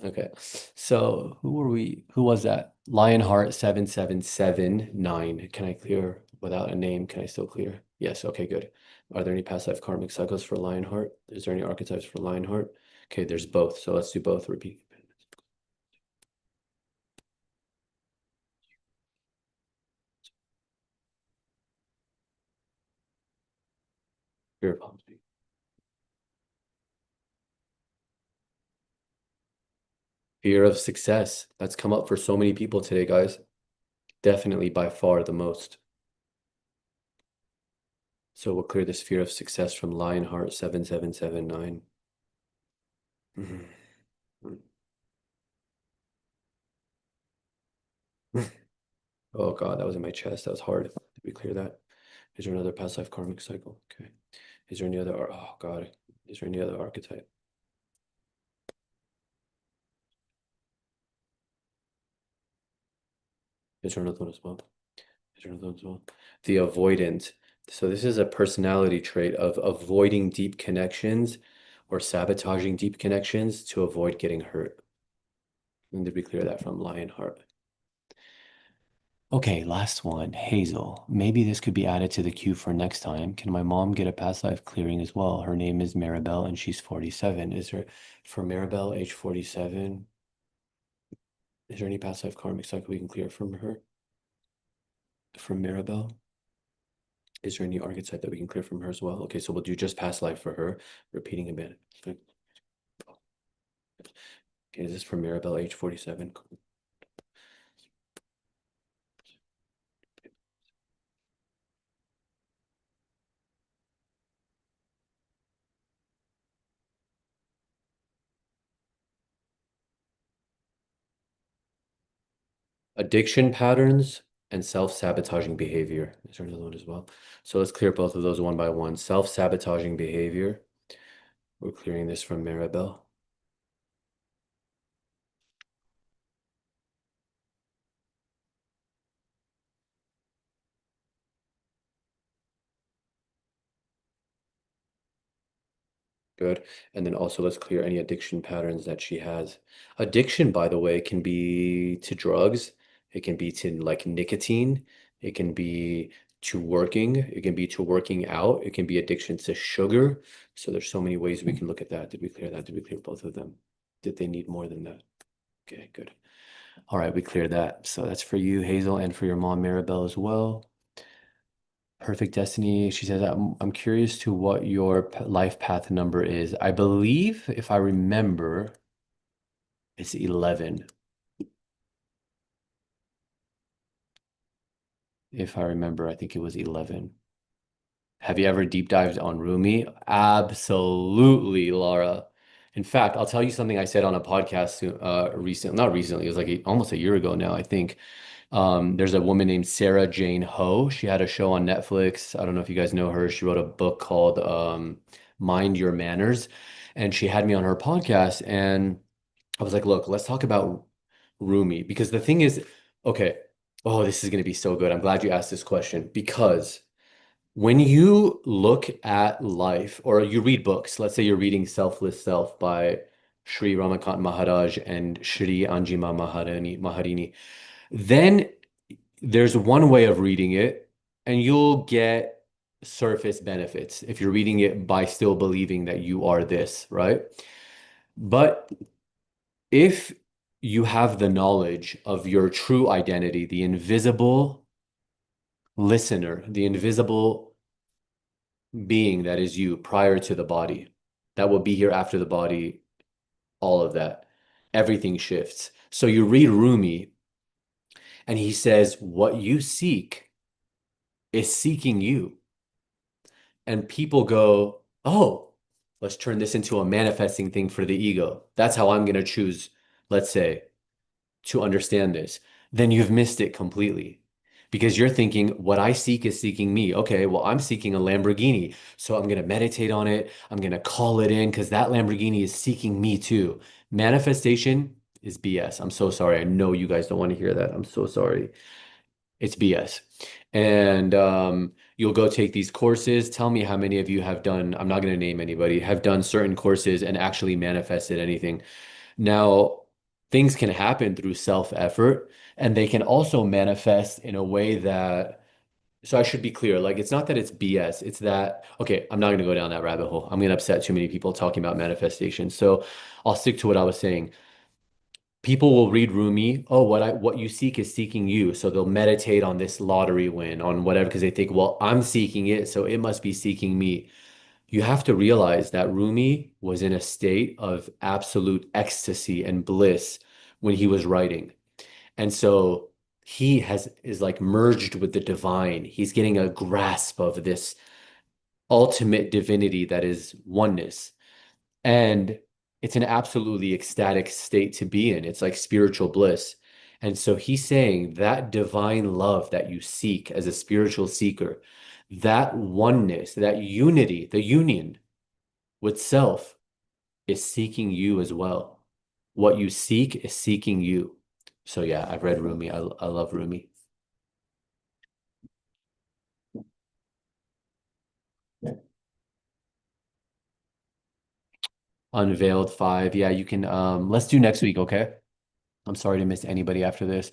Okay. So who were we? Who was that? Lionheart 7779. Can I clear without a name? Can I still clear? Yes. Okay, good. Are there any past life karmic cycles for Lionheart? Is there any archetypes for Lionheart? Okay, there's both. So let's do both. Repeat. Fear of poverty. Fear of success. That's come up for so many people today, guys. Definitely by far the most. So we'll clear this fear of success from Lionheart 7779. Mhm. Oh God, that was in my chest. That was hard. Did we clear that? Is there another past life karmic cycle? Okay. Is there any other, oh God, is there any other archetype? Is there another one as well? Is there another one as well? The avoidant. So this is a personality trait of avoiding deep connections or sabotaging deep connections to avoid getting hurt. And did we clear that from Lionheart? Okay, last one. Hazel. Maybe this could be added to the queue for next time. Can my mom get a past life clearing as well? Her name is Maribel and she's 47. Is there, for Maribel, age 47, is there any past life karmic cycle we can clear from her? From Maribel? Is there any archetype that we can clear from her as well? Okay, so we'll do just past life for her, repeating a bit. Okay, is this for Maribel, age 47? Addiction patterns and self-sabotaging behavior. Is there another one as well? So let's clear both of those one by one. Self-sabotaging behavior. We're clearing this from Maribel. Good. And then also let's clear any addiction patterns that she has. Addiction, by the way, can be to drugs. It can be to like nicotine. It can be to working. It can be to working out. It can be addiction to sugar. So there's so many ways we can look at that. Did we clear that? Did we clear both of them? Did they need more than that? Okay, good. All right, we cleared that. So that's for you, Hazel, and for your mom, Maribel, as well. Perfect Destiny. She says, I'm curious to what your life path number is. I believe, if I remember, it's 11. If I remember, I think it was 11. Have you ever deep dived on Rumi? Absolutely, Laura. In fact, I'll tell you something I said on a podcast recently, not recently, it was like almost a year ago now, I think. There's a woman named Sarah Jane Ho. She had a show on Netflix. I don't know if you guys know her. She wrote a book called Mind Your Manners. And she had me on her podcast. And I was like, look, let's talk about Rumi. Because the thing is, okay, oh, this is going to be so good. I'm glad you asked this question because when you look at life or you read books, let's say you're reading Selfless Self by Sri Ramakant Maharaj and Sri Anjima Maharini, then there's one way of reading it, and you'll get surface benefits if you're reading it by still believing that you are this, right? But if you have the knowledge of your true identity, the invisible listener, the invisible being that is you prior to the body, that will be here after the body, all of that, everything shifts. So you read Rumi, and he says, what you seek is seeking you. And people go, oh, let's turn this into a manifesting thing for the ego. That's how I'm going to choose, let's say, to understand this. Then you've missed it completely because you're thinking, what I seek is seeking me. Okay, well, I'm seeking a Lamborghini. So I'm going to meditate on it. I'm going to call it in because that Lamborghini is seeking me too. Manifestation is BS. I'm so sorry. I know you guys don't want to hear that. I'm so sorry. It's BS. And you'll go take these courses. Tell me how many of you have done, I'm not going to name anybody, have done certain courses and actually manifested anything. Now, things can happen through self-effort, and they can also manifest in a way that, so I should be clear, like it's not that it's BS, it's that, okay, I'm not going to go down that rabbit hole. I'm going to upset too many people talking about manifestation. So I'll stick to what I was saying. People will read Rumi, oh, what you seek is seeking you. So they'll meditate on this lottery win, on whatever, because they think, well, I'm seeking it, so it must be seeking me. You have to realize that Rumi was in a state of absolute ecstasy and bliss when he was writing. And so he has is like merged with the divine. He's getting a grasp of this ultimate divinity that is oneness. And it's an absolutely ecstatic state to be in. It's like spiritual bliss. And so he's saying that divine love that you seek as a spiritual seeker, that oneness, that unity, the union with self is seeking you as well. What you seek is seeking you. So yeah, I've read Rumi. I love Rumi. Unveiled 5. Yeah, you can let's do next week, okay? I'm sorry to miss anybody after this.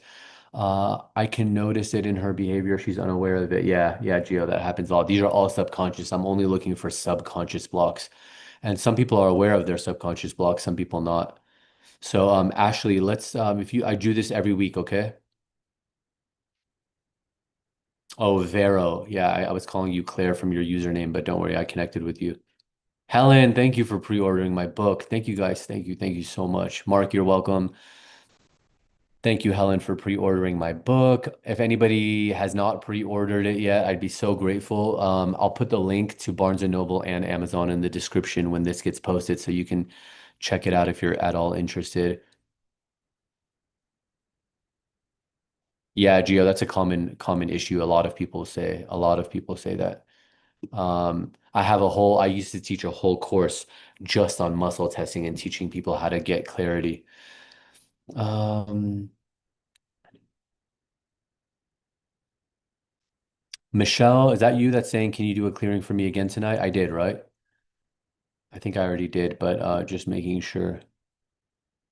I can notice it in her behavior. She's unaware of it. Yeah, yeah, Gio, that happens a lot. These are all subconscious. I'm only looking for subconscious blocks. And some people are aware of their subconscious blocks, some people not. So Ashley, let's if you I do this every week, okay? Oh, Vero. Yeah, I was calling you Claire from your username, but don't worry, I connected with you. Helen, thank you for pre-ordering my book. Thank you guys. Thank you. Thank you so much. Mark, you're welcome. Thank you, Helen, for pre-ordering my book. If anybody has not pre-ordered it yet, I'd be so grateful. I'll put the link to Barnes& and Noble and Amazon in the description when this gets posted, so you can check it out if you're at all interested. Yeah, Gio, that's a common issue. A lot of people say that. I used to teach a whole course just on muscle testing and teaching people how to get clarity. Um, Michelle, is that you that's saying, can you do a clearing for me again tonight? I did, right? I think I already did, but just making sure.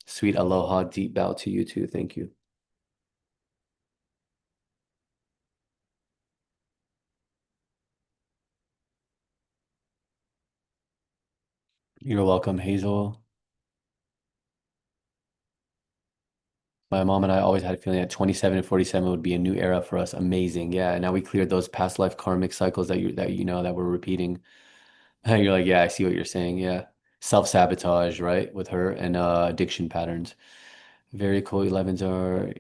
Sweet aloha, deep bow to you too. Thank you. You're welcome, Hazel. My mom and I always had a feeling that 27 and 47 would be a new era for us. Amazing. Yeah. Now we cleared those past life karmic cycles that we're repeating. You're like, yeah, I see what you're saying. Yeah. Self-sabotage, right? With her and addiction patterns. Very cool. 11s are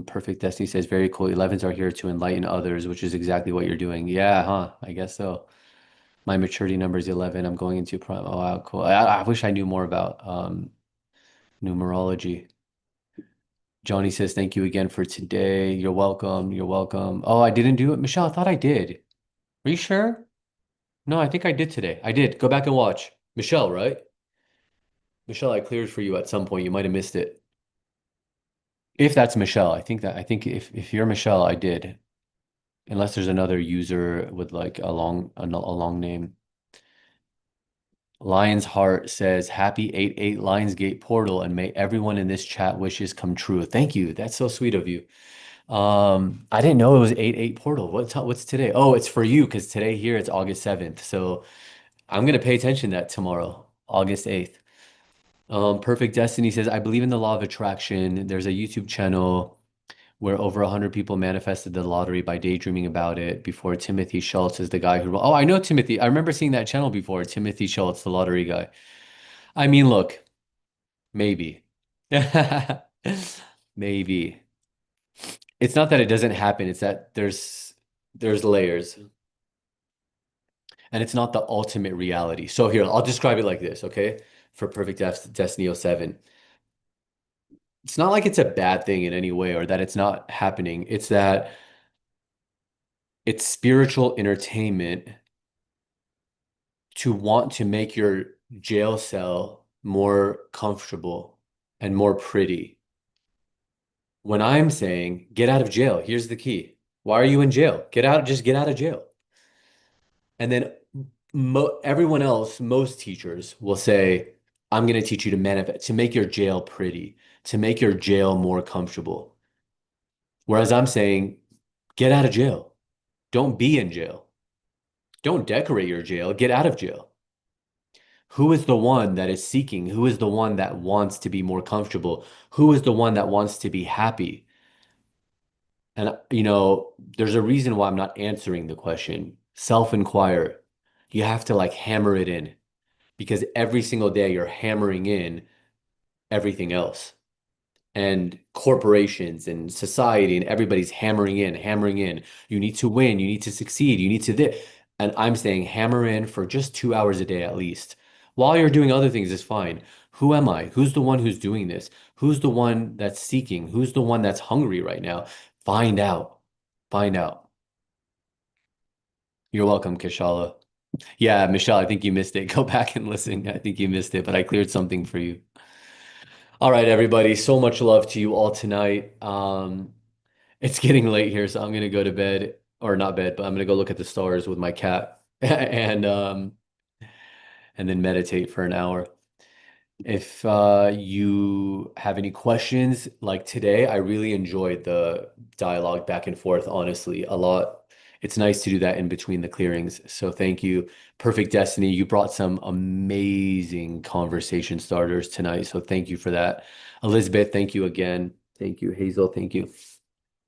perfect. Destiny says very cool. 11s are here to enlighten others, which is exactly what you're doing. Yeah, huh? I guess so. My maturity number is 11. I'm going into prime. Oh, wow, cool. I wish I knew more about numerology. Johnny says, thank you again for today. You're welcome. You're welcome. Oh, I didn't do it. Michelle, I thought I did. Are you sure? No, I think I did today. I did. Go back and watch. Michelle, right? Michelle, I cleared for you at some point. You might have missed it. If that's Michelle, I think if you're Michelle, I did. Unless there's another user with like a long name. Lion's Heart says, Happy 8/8 Lionsgate portal, and may everyone in this chat wishes come true. Thank you. That's so sweet of you. I didn't know it was 8/8 portal. What's today? Oh, it's for you because today here it's August 7th. So I'm gonna pay attention to that tomorrow, August 8th. Perfect Destiny says, I believe in the law of attraction. There's a YouTube channel where over 100 people manifested the lottery by daydreaming about it before. Timothy Schultz is the guy who, oh, I know Timothy. I remember seeing that channel before. Timothy Schultz, the lottery guy. I mean, look, maybe. Maybe. It's not that it doesn't happen, it's that there's layers and it's not the ultimate reality. So here, I'll describe it like this, okay? For Destiny 07. It's not like it's a bad thing in any way or that it's not happening. It's that it's spiritual entertainment to want to make your jail cell more comfortable. and more pretty. When I'm saying get out of jail, here's the key. Why are you in jail? Get out, just get out of jail. And then everyone else, most teachers will say, I'm going to teach you to manifest, to make your jail pretty, to make your jail more comfortable. Whereas I'm saying, get out of jail. Don't be in jail. Don't decorate your jail. Get out of jail. Who is the one that is seeking? Who is the one that wants to be more comfortable? Who is the one that wants to be happy? And, there's a reason why I'm not answering the question. Self-inquire. You have to like hammer it in because every single day you're hammering in everything else. And corporations and society and everybody's hammering in, hammering in. You need to win, you need to succeed, you need to this. And I'm saying hammer in for just 2 hours a day at least. While you're doing other things is fine. Who am I? Who's the one who's doing this? Who's the one that's seeking? Who's the one that's hungry right now? Find out. Find out. You're welcome, Kishala. Yeah, Michelle, I think you missed it. Go back and listen. I think you missed it, but I cleared something for you. All right, everybody. So much love to you all tonight. It's getting late here, so I'm gonna go to bed, or not bed, but I'm gonna go look at the stars with my cat and then meditate for an hour. If you have any questions, like today, I really enjoyed the dialogue back and forth, honestly, a lot. It's nice to do that in between the clearings. So thank you. Perfect Destiny, you brought some amazing conversation starters tonight. So thank you for that. Elizabeth, thank you again. Thank you. Hazel, thank you.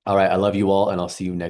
All right, I love you all, and I'll see you next.